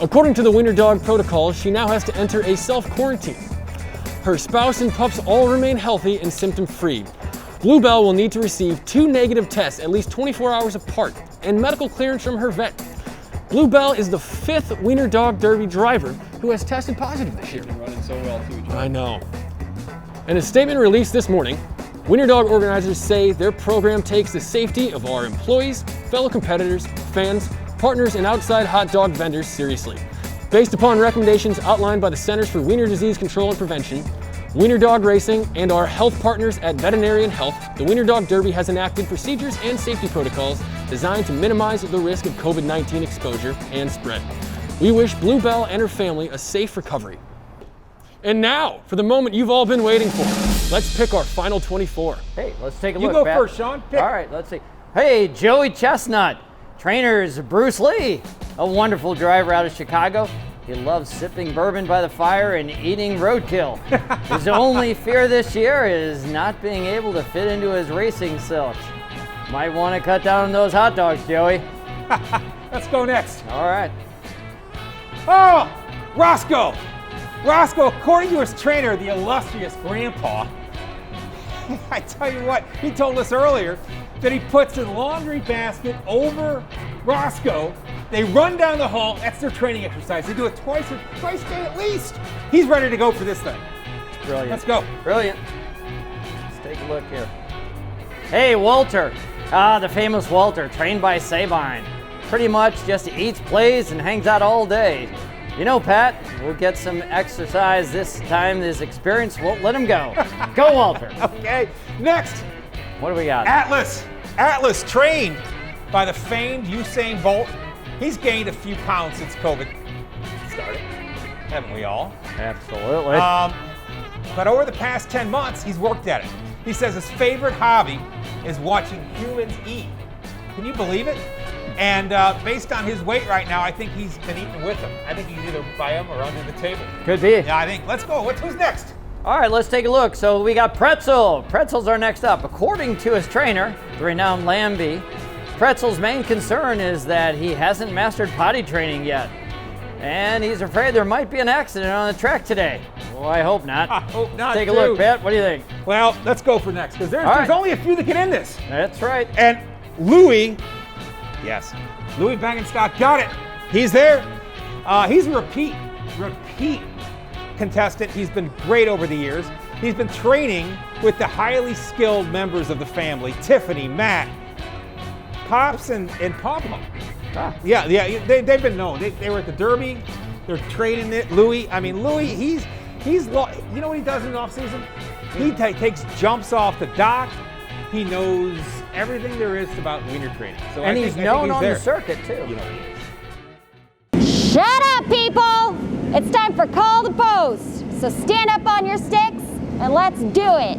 B: According to the Weiner Dog protocol, she now has to enter a self-quarantine. Her spouse and pups all remain healthy and symptom-free. Bluebell will need to receive 2 negative tests at least 24 hours apart and medical clearance from her vet. Bluebell is the 5th Weiner Dog Derby driver who has tested positive this year.
C: Running so well too, John.
B: I know. In a statement released this morning, Weiner Dog organizers say their program takes the safety of our employees, fellow competitors, fans, partners, and outside hot dog vendors seriously. Based upon recommendations outlined by the Centers for Wiener Disease Control and Prevention, Weiner Dog Racing, and our health partners at Veterinarian Health, the Weiner Dog Derby has enacted procedures and safety protocols designed to minimize the risk of COVID-19 exposure and spread. We wish Bluebell and her family a safe recovery. And now, for the moment you've all been waiting for, let's pick our final 24.
P: Hey, let's take a
B: You
P: look.
B: go
P: Pat.
B: first, Sean. Pick.
P: All right, let's see. Hey, Joey Chestnut. Trainers Bruce Lee, a wonderful driver out of Chicago. He loves sipping bourbon by the fire and eating roadkill. His only fear this year is not being able to fit into his racing silks. Might want to cut down on those hot dogs, Joey.
B: Let's go next.
P: All right.
B: Oh, Roscoe. Roscoe, according to his trainer, the illustrious Grandpa, I tell you what, he told us earlier that he puts the laundry basket over Roscoe. They run down the hall. That's their training exercise. They do it twice a day at least. He's ready to go for this thing.
P: Brilliant.
B: Let's go.
P: Brilliant. Let's take a look here. Hey, Walter. The famous Walter, trained by Sabine. Pretty much just eats, plays, and hangs out all day. You know, Pat, we'll get some exercise this time. His experience won't let him go. Go, Walter.
B: Okay, next.
P: What do we got?
B: Atlas. Atlas, trained by the famed Usain Bolt. He's gained a few pounds since COVID started. Haven't we all?
P: Absolutely.
B: But over the past 10 months, he's worked at it. He says his favorite hobby is watching humans eat. Can you believe it? And based on his weight right now, I think he's been eating with them. I think he's either by him or under the table.
P: Could be.
B: Yeah, I think. Let's go. Who's next?
P: All right, let's take a look. So we got Pretzel. Pretzel's our next up. According to his trainer, the renowned Lambie, Pretzel's main concern is that he hasn't mastered potty training yet. And he's afraid there might be an accident on the track today. Well, I hope not.
B: I hope not.
P: Take a look, Pat. What do you think?
B: Well, let's go for next, because there's only a few that get in this.
P: That's right.
B: And Louis, yes, Louis Bangenstock got it. He's there. He's a repeat contestant. He's been great over the years. He's been training with the highly skilled members of the family, Tiffany, Matt, Pops, and Papa. Yeah, they've been known. They were at the Derby. They're training it. Louis, he's you know what he does in the off season? He takes jumps off the dock. He knows everything there is about Wiener training. So
P: and he's known on the circuit too.
B: You know he is.
I: Shut up, people! It's time for Call the Post. So stand up on your sticks and let's do it.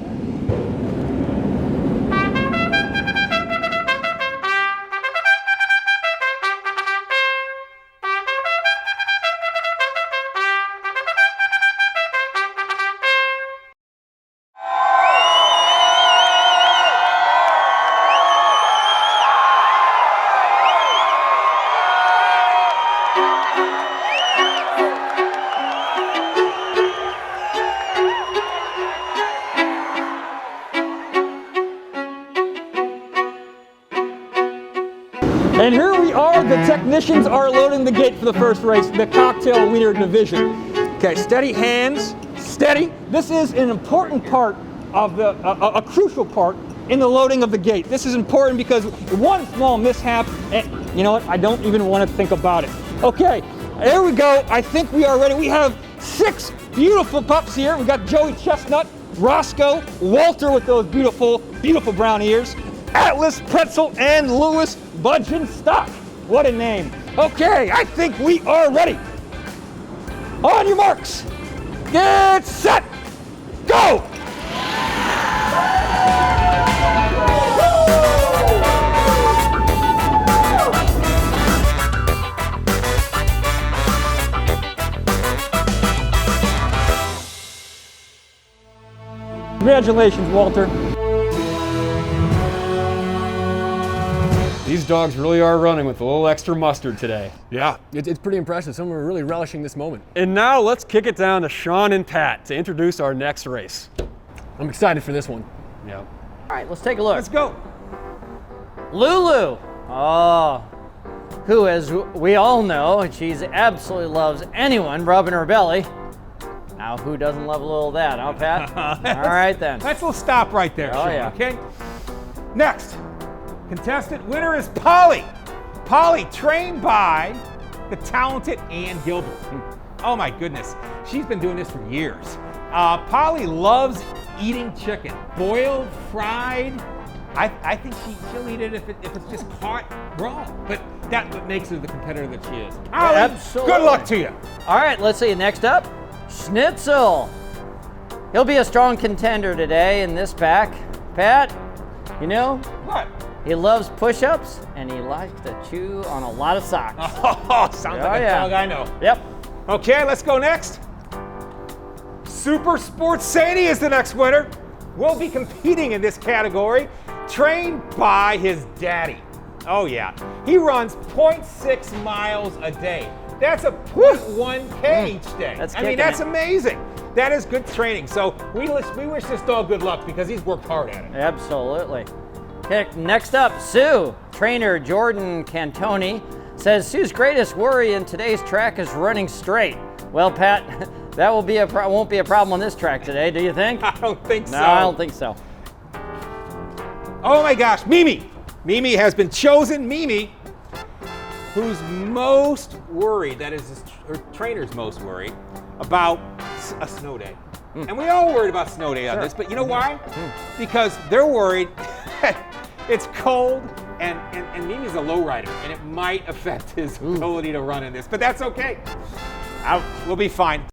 L: And here we are, the technicians are loading the gate for the first race, the cocktail wiener division. Okay, steady hands, steady. This is an important part of a crucial part in the loading of the gate. This is important because one small mishap, and you know what, I don't even want to think about it. Okay, there we go, I think we are ready. We have 6 beautiful pups here. We've got Joey Chestnut, Roscoe, Walter with those beautiful, beautiful brown ears, Atlas, Pretzel, and Louis Bangenstock. What a name. Okay, I think we are ready. On your marks, get set, go! Congratulations, Walter.
C: These dogs really are running with a little extra mustard today.
B: Yeah. It's pretty impressive. Some are really relishing this moment.
C: And now let's kick it down to Sean and Pat to introduce our next race.
B: I'm excited for this one.
C: Yeah.
P: All right, let's take a look.
B: Let's go.
P: Lulu. Oh, who, as we all know, she absolutely loves anyone rubbing her belly. Now, who doesn't love a little of that, huh, Pat? All right, then.
B: We'll stop right there,
P: Oh,
B: Sean,
P: yeah.
B: okay? Next, contestant winner is Polly. Polly, trained by the talented Ann Gilbert. Oh my goodness, she's been doing this for years. Polly loves eating chicken, boiled, fried. I think she'll eat it if it's just caught raw, but that's what makes her the competitor that she is. Polly,
P: Absolutely.
B: good luck to you.
P: All right, let's see. Next up, Schnitzel. He'll be a strong contender today in this pack. Pat, you know?
B: What?
P: He loves push-ups and he likes to chew on a lot of socks.
B: Oh, sounds like a dog I know.
P: Yep.
Q: Okay, let's go next. Super Sports Sadie is the next winner. Will be competing in this category, trained by his daddy. Oh yeah, he runs 0.6 miles a day. That's a 0.1K each day.
P: That's
Q: I mean, that's amazing. That is good training. So we wish this dog good luck because he's worked hard at it.
P: Absolutely. Okay, next up, Sue. Trainer Jordan Cantoni says Sue's greatest worry in today's track is running straight. Well, Pat, that won't be a problem on this track today, do you think?
Q: I don't think so.
P: No, I don't think so.
Q: Oh my gosh, Mimi. Mimi has been chosen. Mimi, who's most worried, that is her trainer's most worried, about a snow day. And we all worried about snow day on this, but you know why? Because they're worried it's cold and Mimi's a lowrider and it might affect his ability to run in this, but that's okay. We'll be fine.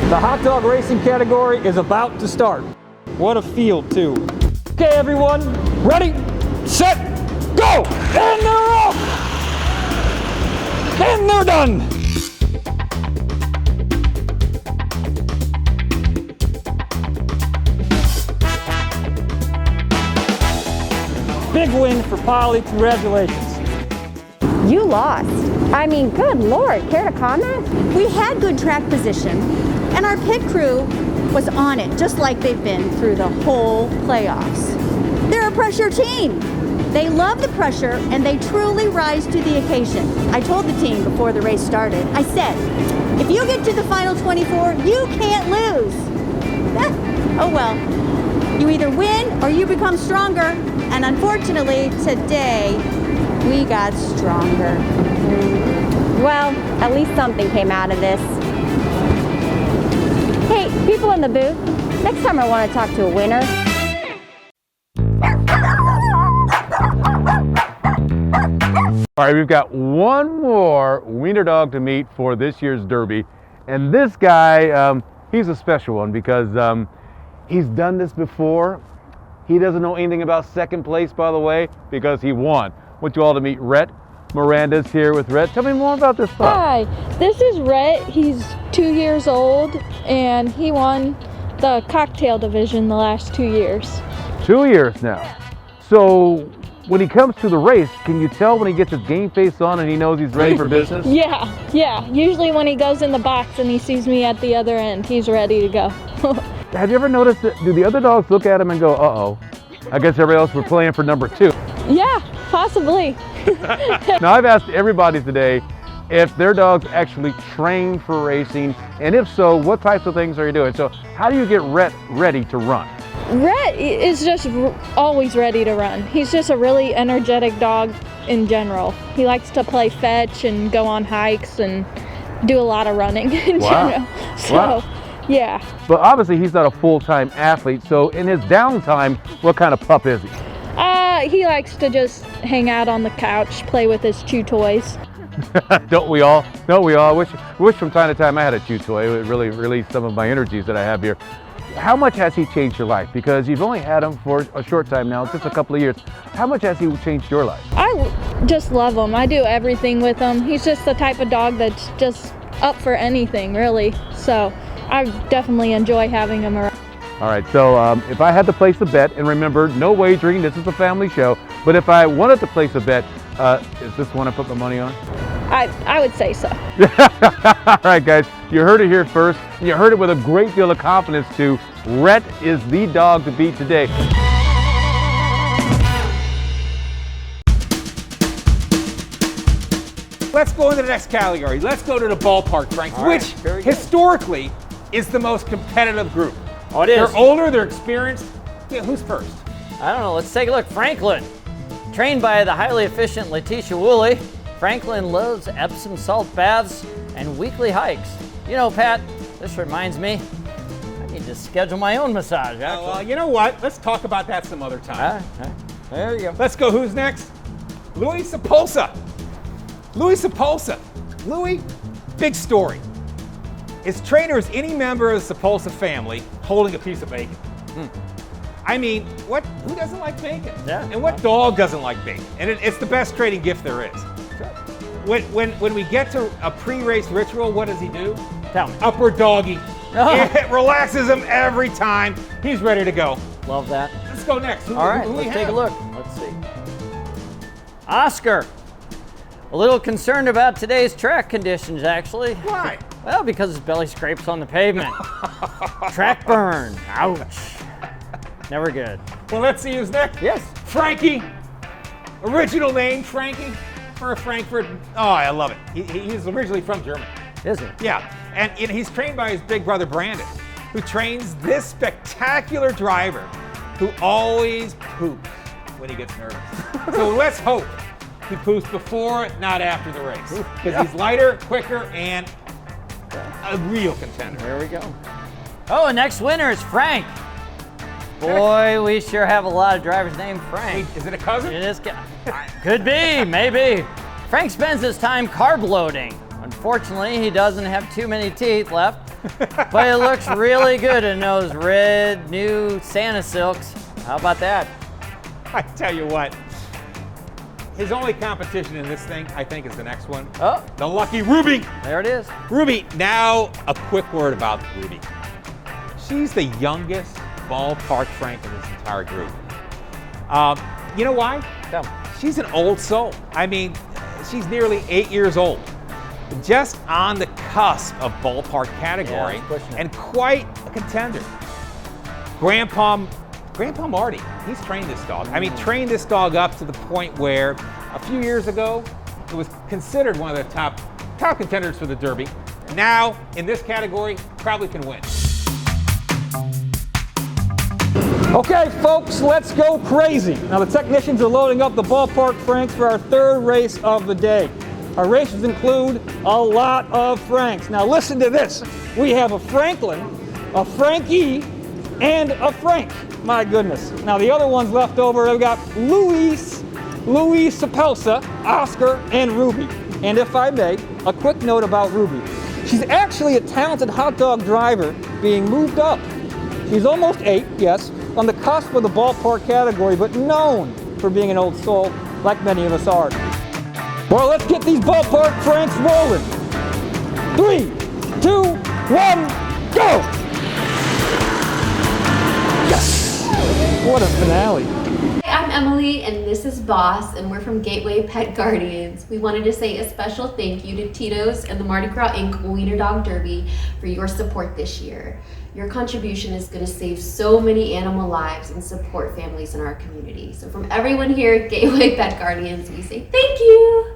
L: The hot dog racing category is about to start. What a field, too. Okay, everyone, ready, set, go! And they're off! And they're done! Big win for Polly, congratulations.
I: You lost. I mean, good Lord, care to comment?
R: We had good track position, and our pit crew was on it, just like they've been through the whole playoffs. They're a pressure team. They love the pressure, and they truly rise to the occasion. I told the team before the race started, I said, if you get to the final 24, you can't lose. Oh well, you either win or you become stronger, and unfortunately, today, we got stronger.
I: Well, at least something came out of this. Hey, people in the booth, next time I want to talk to a winner.
A: All right, we've got one more wiener dog to meet for this year's Derby. And this guy, he's a special one because he's done this before. He doesn't know anything about second place, by the way, because he won. I want you all to meet Rhett. Miranda's here with Rhett. Tell me more about this dog.
S: Hi, this is Rhett. He's 2 years old, and he won the cocktail division the last 2 years.
A: 2 years now. So when he comes to the race, can you tell when he gets his game face on and he knows he's ready for business?
S: Yeah. Usually when he goes in the box and he sees me at the other end, he's ready to go.
A: Have you ever noticed that, do the other dogs look at him and go, uh-oh, I guess everybody else were playing for number 2?
S: Yeah, possibly.
A: Now I've asked everybody today if their dogs actually train for racing, and if so, what types of things are you doing? So how do you get Rhett ready to run?
S: Rhett is just always ready to run. He's just a really energetic dog in general. He likes to play fetch and go on hikes and do a lot of running in general. So, yeah.
A: But obviously he's not a full-time athlete, so in his downtime, what kind of pup is he?
S: He likes to just hang out on the couch, play with his chew toys.
A: Don't we all? Don't we all? Wish from time to time I had a chew toy. It would really release some of my energies that I have here. How much has he changed your life? Because you've only had him for a short time now, just a couple of years. How much has he changed your life?
S: I just love him. I do everything with him. He's just the type of dog that's just up for anything, really. So I definitely enjoy having him around.
A: All right, so if I had to place a bet, and remember, no wagering, this is a family show, but if I wanted to place a bet, is this one I put my money on?
S: I would say so.
A: All right, guys, you heard it here first. You heard it with a great deal of confidence, too. Rhett is the dog to beat today.
Q: Let's go into the next category. Let's go to the Ballpark, Frank, which historically is the most competitive group.
P: Oh, it is.
Q: They're older, they're experienced. Yeah, who's first?
P: I don't know. Let's take a look. Franklin. Trained by the highly efficient Letitia Woolley, Franklin loves Epsom salt baths and weekly hikes. You know, Pat, this reminds me, I need to schedule my own massage, actually.
Q: Well, you know what? Let's talk about that some other time.
P: There you go.
Q: Let's go. Who's next? Louis Sepulsa. Louis Sepulsa. Louis, big story. His trainer is any member of the Sepulsa family holding a piece of bacon. I mean, who doesn't like bacon?
P: Yeah.
Q: And what dog doesn't like bacon? And it's the best trading gift there is. When we get to a pre-race ritual, what does he do?
P: Tell me.
Q: Upward doggy.
P: Oh.
Q: It relaxes him every time. He's ready to go.
P: Love that.
Q: Let's go next.
P: All right, let's take a look. Let's see. Oscar. A little concerned about today's track conditions, actually.
Q: Why?
P: Well, because his belly scrapes on the pavement. Track burn. Ouch. Never good.
Q: Well, let's see who's next.
P: Yes.
Q: Frankie. Original name, Frankie, for a Frankfurt. Oh, I love it. He's originally from Germany.
P: Is he?
Q: Yeah, and he's trained by his big brother, Brandon, who trains this spectacular driver who always poops when he gets nervous. So let's hope he poops before, not after the race. Because he's lighter, quicker, and a real contender.
P: There we go. Oh, and next winner is Frank. Boy, we sure have a lot of drivers named Frank.
Q: Wait, is it a cousin?
P: It is. Could be, maybe. Frank spends his time carb loading. Unfortunately, he doesn't have too many teeth left, but it looks really good in those red new Santa silks. How about that?
Q: I tell you what, his only competition in this thing, I think, is the next one.
P: Oh.
Q: The lucky Ruby.
P: There it is.
Q: Ruby. Now, a quick word about Ruby. She's the youngest Ballpark Frank in this entire group. You know why?
P: Tell me.
Q: She's an old soul. I mean, she's nearly 8 years old. Just on the cusp of Ballpark category, and quite a contender. Grandpa Marty, he's trained this dog. I mean, trained this dog up to the point where a few years ago, it was considered one of the top contenders for the Derby. Now, in this category, probably can win.
L: Okay, folks, let's go crazy. Now, the technicians are loading up the Ballpark Franks for our third race of the day. Our races include a lot of Franks. Now, listen to this. We have a Franklin, a Frankie, and a Frank. My goodness. Now, the other ones left over, we've got Louise Sapelsa, Oscar, and Ruby. And if I may, a quick note about Ruby. She's actually a talented hot dog driver being moved up. She's almost 8, yes, on the cusp of the Ballpark category, but known for being an old soul, like many of us are. Well, let's get these Ballpark Franks rolling. 3, 2, 1, go! Yes! What a finale.
T: Hi, I'm Emily, and this is Boss, and we're from Gateway Pet Guardians. We wanted to say a special thank you to Tito'S and the Mardi Gras Inc. Weiner Dog Derby for your support this year. Your contribution is going to save so many animal lives and support families in our community. So from everyone here at Gateway Pet Guardians, we say thank you.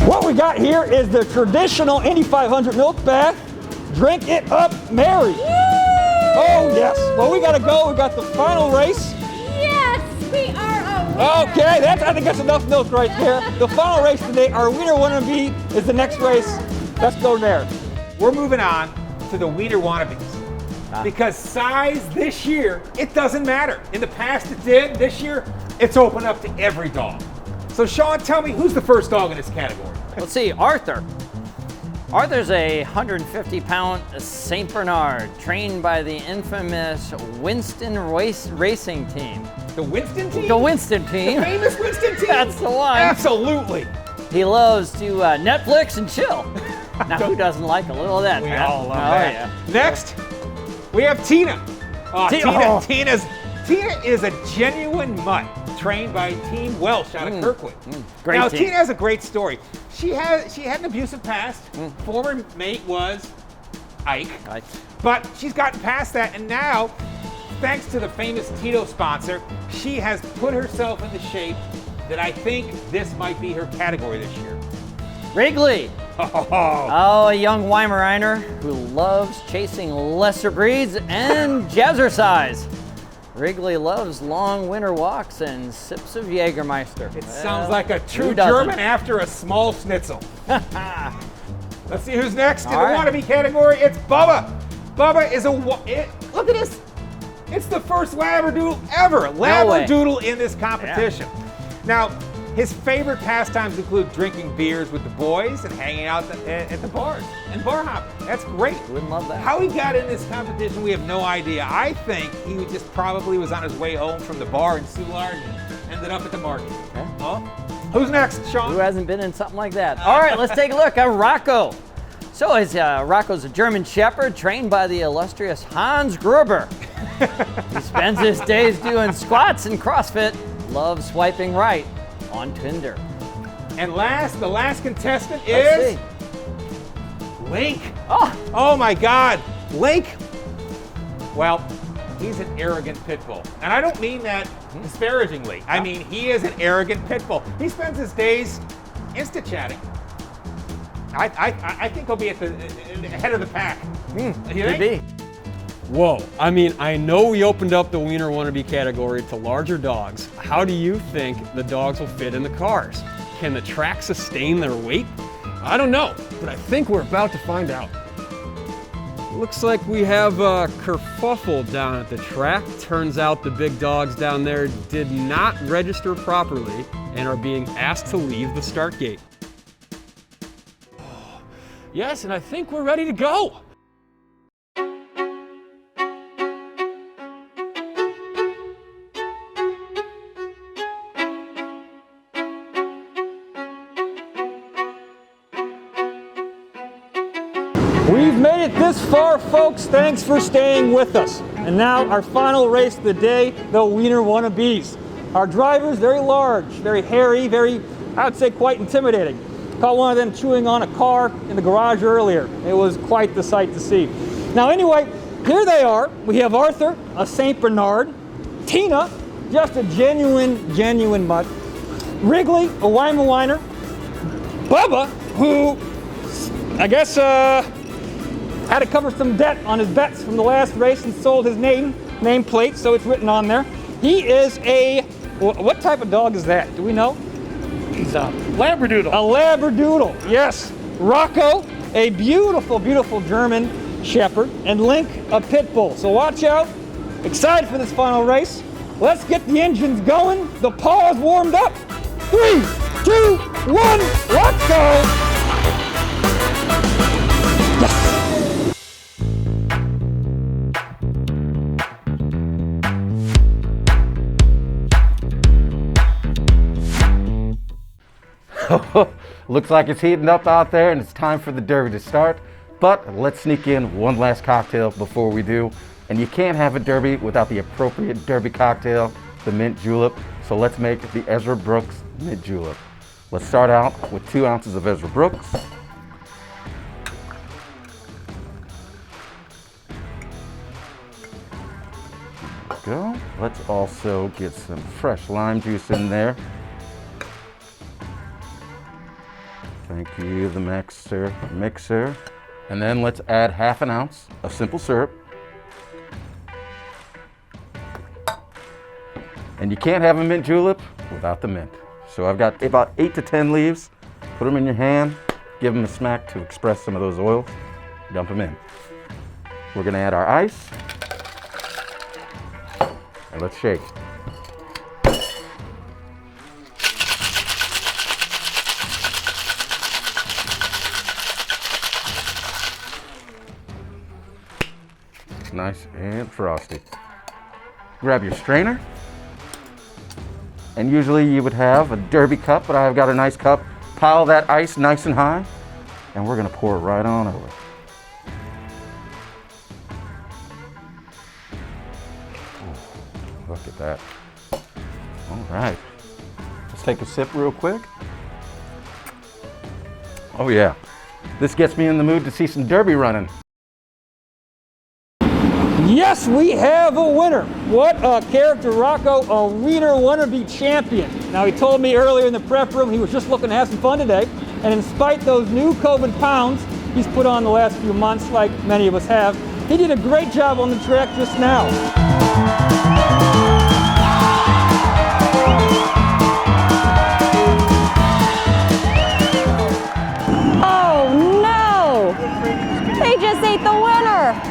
L: What we got here is the traditional Indy 500 milk bath. Drink it up, Mary. Oh, yes. Well, we got to go. We got the final race.
T: Yes, we are
L: Okay, I think that's enough milk right there. The final race today, our Wiener Wannabe, is the next race. Let's go there.
Q: We're moving on to the Wiener Wannabes. Because size this year, it doesn't matter. In the past it did. This year, it's open up to every dog. So Sean, tell me, who's the first dog in this category?
P: Let's see, Arthur. Arthur's a 150-pound St. Bernard, trained by the infamous Winston Racing Team.
Q: The Winston team?
P: The Winston team.
Q: The famous Winston team?
P: That's the one.
Q: Absolutely.
P: He loves to Netflix and chill. Now, who doesn't like a little of that,
Q: We
P: man?
Q: all love that.
P: Yeah.
Q: Next, we have Tina. Tina is a genuine mutt, trained by Team Welsh out of Kirkwood.
P: Great
Q: now,
P: team.
Q: Tina has a great story. She had an abusive past. Former mate was Ike. But she's gotten past that, and now, thanks to the famous Tito's sponsor, she has put herself into shape that I think this might be her category this year.
P: Wrigley. Oh, a young Weimaraner who loves chasing lesser breeds and jazzercise. Wrigley loves long winter walks and sips of Jägermeister.
Q: It sounds like a true German after a small schnitzel. Let's see who's next in the Wannabe category. It's Bubba. Bubba is look at this. It's the first Labradoodle ever. Labradoodle in this competition. Now, His favorite pastimes include drinking beers with the boys and hanging out at the bars and bar hopping. That's great.
F: Wouldn't love that.
Q: How he got in this competition, we have no idea. I think he just probably was on his way home from the bar in Soulard and ended up at the market.
F: Okay.
Q: Well, who's next, Sean?
F: Who hasn't been in something like that? All right, let's take a look at Rocco. So Rocco's a German Shepherd trained by the illustrious Hans Gruber. He spends his days doing squats and CrossFit, loves swiping right on Tinder.
Q: And the last contestant is Link. Oh my God, Link. Well, he's an arrogant pit bull. And I don't mean that disparagingly. I mean, he is an arrogant pit bull. He spends his days Insta-chatting. I think he'll be at the head of the pack.
F: Could be.
C: Whoa, I mean, I know we opened up the Wiener Wannabe category to larger dogs. How do you think the dogs will fit in the cars? Can the track sustain their weight? I don't know, but I think we're about to find out. Looks like we have a kerfuffle down at the track. Turns out the big dogs down there did not register properly and are being asked to leave the start gate. Yes, and I think we're ready to go.
L: We've made it this far, folks. Thanks for staying with us. And now our final race of the day, the Wiener Wannabes. Our drivers, very large, very hairy, I would say quite intimidating. Caught one of them chewing on a car in the garage earlier. It was quite the sight to see. Now anyway, here they are. We have Arthur, a St. Bernard. Tina, just a genuine mutt. Wrigley, a Weimar. Bubba, who I guess had to cover some debt on his bets from the last race and sold his nameplate, so it's written on there. He is what type of dog is that? Do we know?
J: He's a Labradoodle.
L: A Labradoodle, yes. Rocco, a beautiful German Shepherd, and Link, a Pit Bull. So watch out. Excited for this final race. Let's get the engines going. The paws warmed up. 3, 2, 1, let's go.
D: Looks like it's heating up out there and it's time for the Derby to start. But let's sneak in one last cocktail before we do. And you can't have a Derby without the appropriate Derby cocktail, the mint julep. So let's make the Ezra Brooks mint julep. Let's start out with 2 ounces of Ezra Brooks. There we go. Let's also get some fresh lime juice in there. Thank you, the mixer. And then let's add half an ounce of simple syrup. And you can't have a mint julep without the mint. So I've got about 8 to 10 leaves. Put them in your hand, give them a smack to express some of those oils, dump them in. We're gonna add our ice, and let's shake. Nice and frosty. Grab your strainer. And usually you would have a Derby cup, but I've got a nice cup. Pile that ice nice and high, and we're gonna pour it right on over. Ooh, look at that. All right. Let's take a sip real quick. Oh yeah. This gets me in the mood to see some Derby running.
L: Yes, we have a winner. What a character, Rocco, a Wiener Wannabe champion. Now, he told me earlier in the prep room he was just looking to have some fun today, and in spite of those new COVID pounds he's put on the last few months, like many of us have, he did a great job on the track just now.
I: Oh no! They just ate the winner!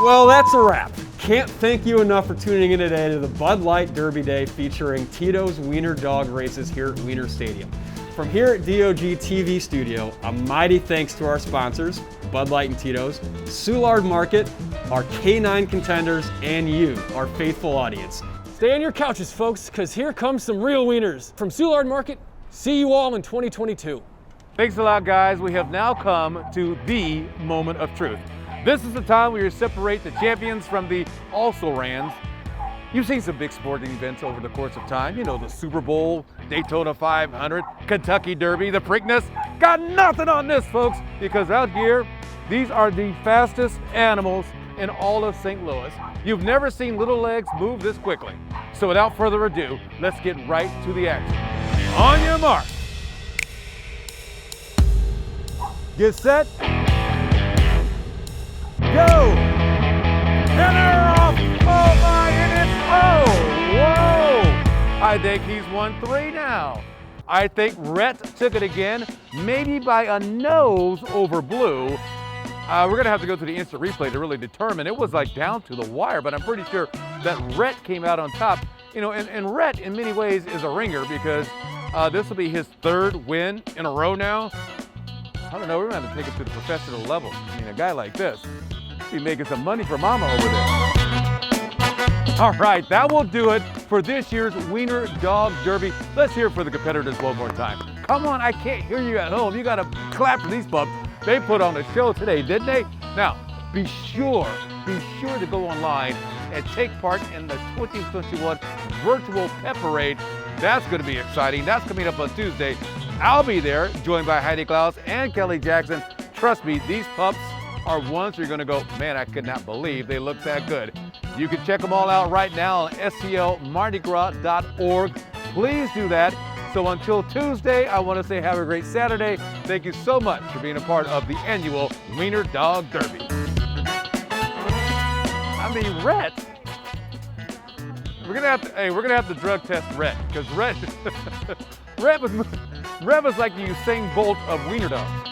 L: Well, that's a wrap.
C: can't thank you enough for tuning in today to the Bud Light Derby Day featuring Tito's Wiener Dog Races here at Wiener Stadium. From here at DOG TV Studio, a mighty thanks to our sponsors, Bud Light and Tito's, Soulard Market, our K9 contenders, and you, our faithful audience.
B: Stay on your couches, folks, because here comes some real wieners. From Soulard Market, see you all in 2022.
A: Thanks a lot, guys. We have now come to the moment of truth. This is the time where you separate the champions from the also-rans. You've seen some big sporting events over the course of time. You know, the Super Bowl, Daytona 500, Kentucky Derby, the Preakness. Got nothing on this, folks, because out here, these are the fastest animals in all of St. Louis. You've never seen little legs move this quickly. So without further ado, let's get right to the action. On your mark. Get set. Go. And they're off. Oh my, and it's, oh, whoa. I think he's won 3 now. I think Rhett took it again, maybe by a nose over Blue. We're gonna have to go to the instant replay to really determine. It was like down to the wire, but I'm pretty sure that Rhett came out on top. You know, and Rhett in many ways is a ringer because this will be his 3rd win in a row now. I don't know, we're gonna have to take it to the professional level. I mean, a guy like this, be making some money for mama over there. All right, that will do it for this year's Wiener Dog Derby. Let's hear it for the competitors one more time. Come on, I can't hear you at home. You gotta clap for these pups. They put on a show today, didn't they? Now, be sure to go online and take part in the 2021 virtual pet parade. That's gonna be exciting. That's coming up on Tuesday. I'll be there, joined by Heidi Klaus and Kelly Jackson. Trust me, these pups are ones you're gonna go, man, I could not believe they look that good. You can check them all out right now on sclmardigras.org. Please do that. So until Tuesday, I want to say have a great Saturday. Thank you so much for being a part of the annual Wiener Dog Derby. I mean, Rhett. We're gonna have to drug test Rhett because Rhett was like the Usain Bolt of Wiener Dogs.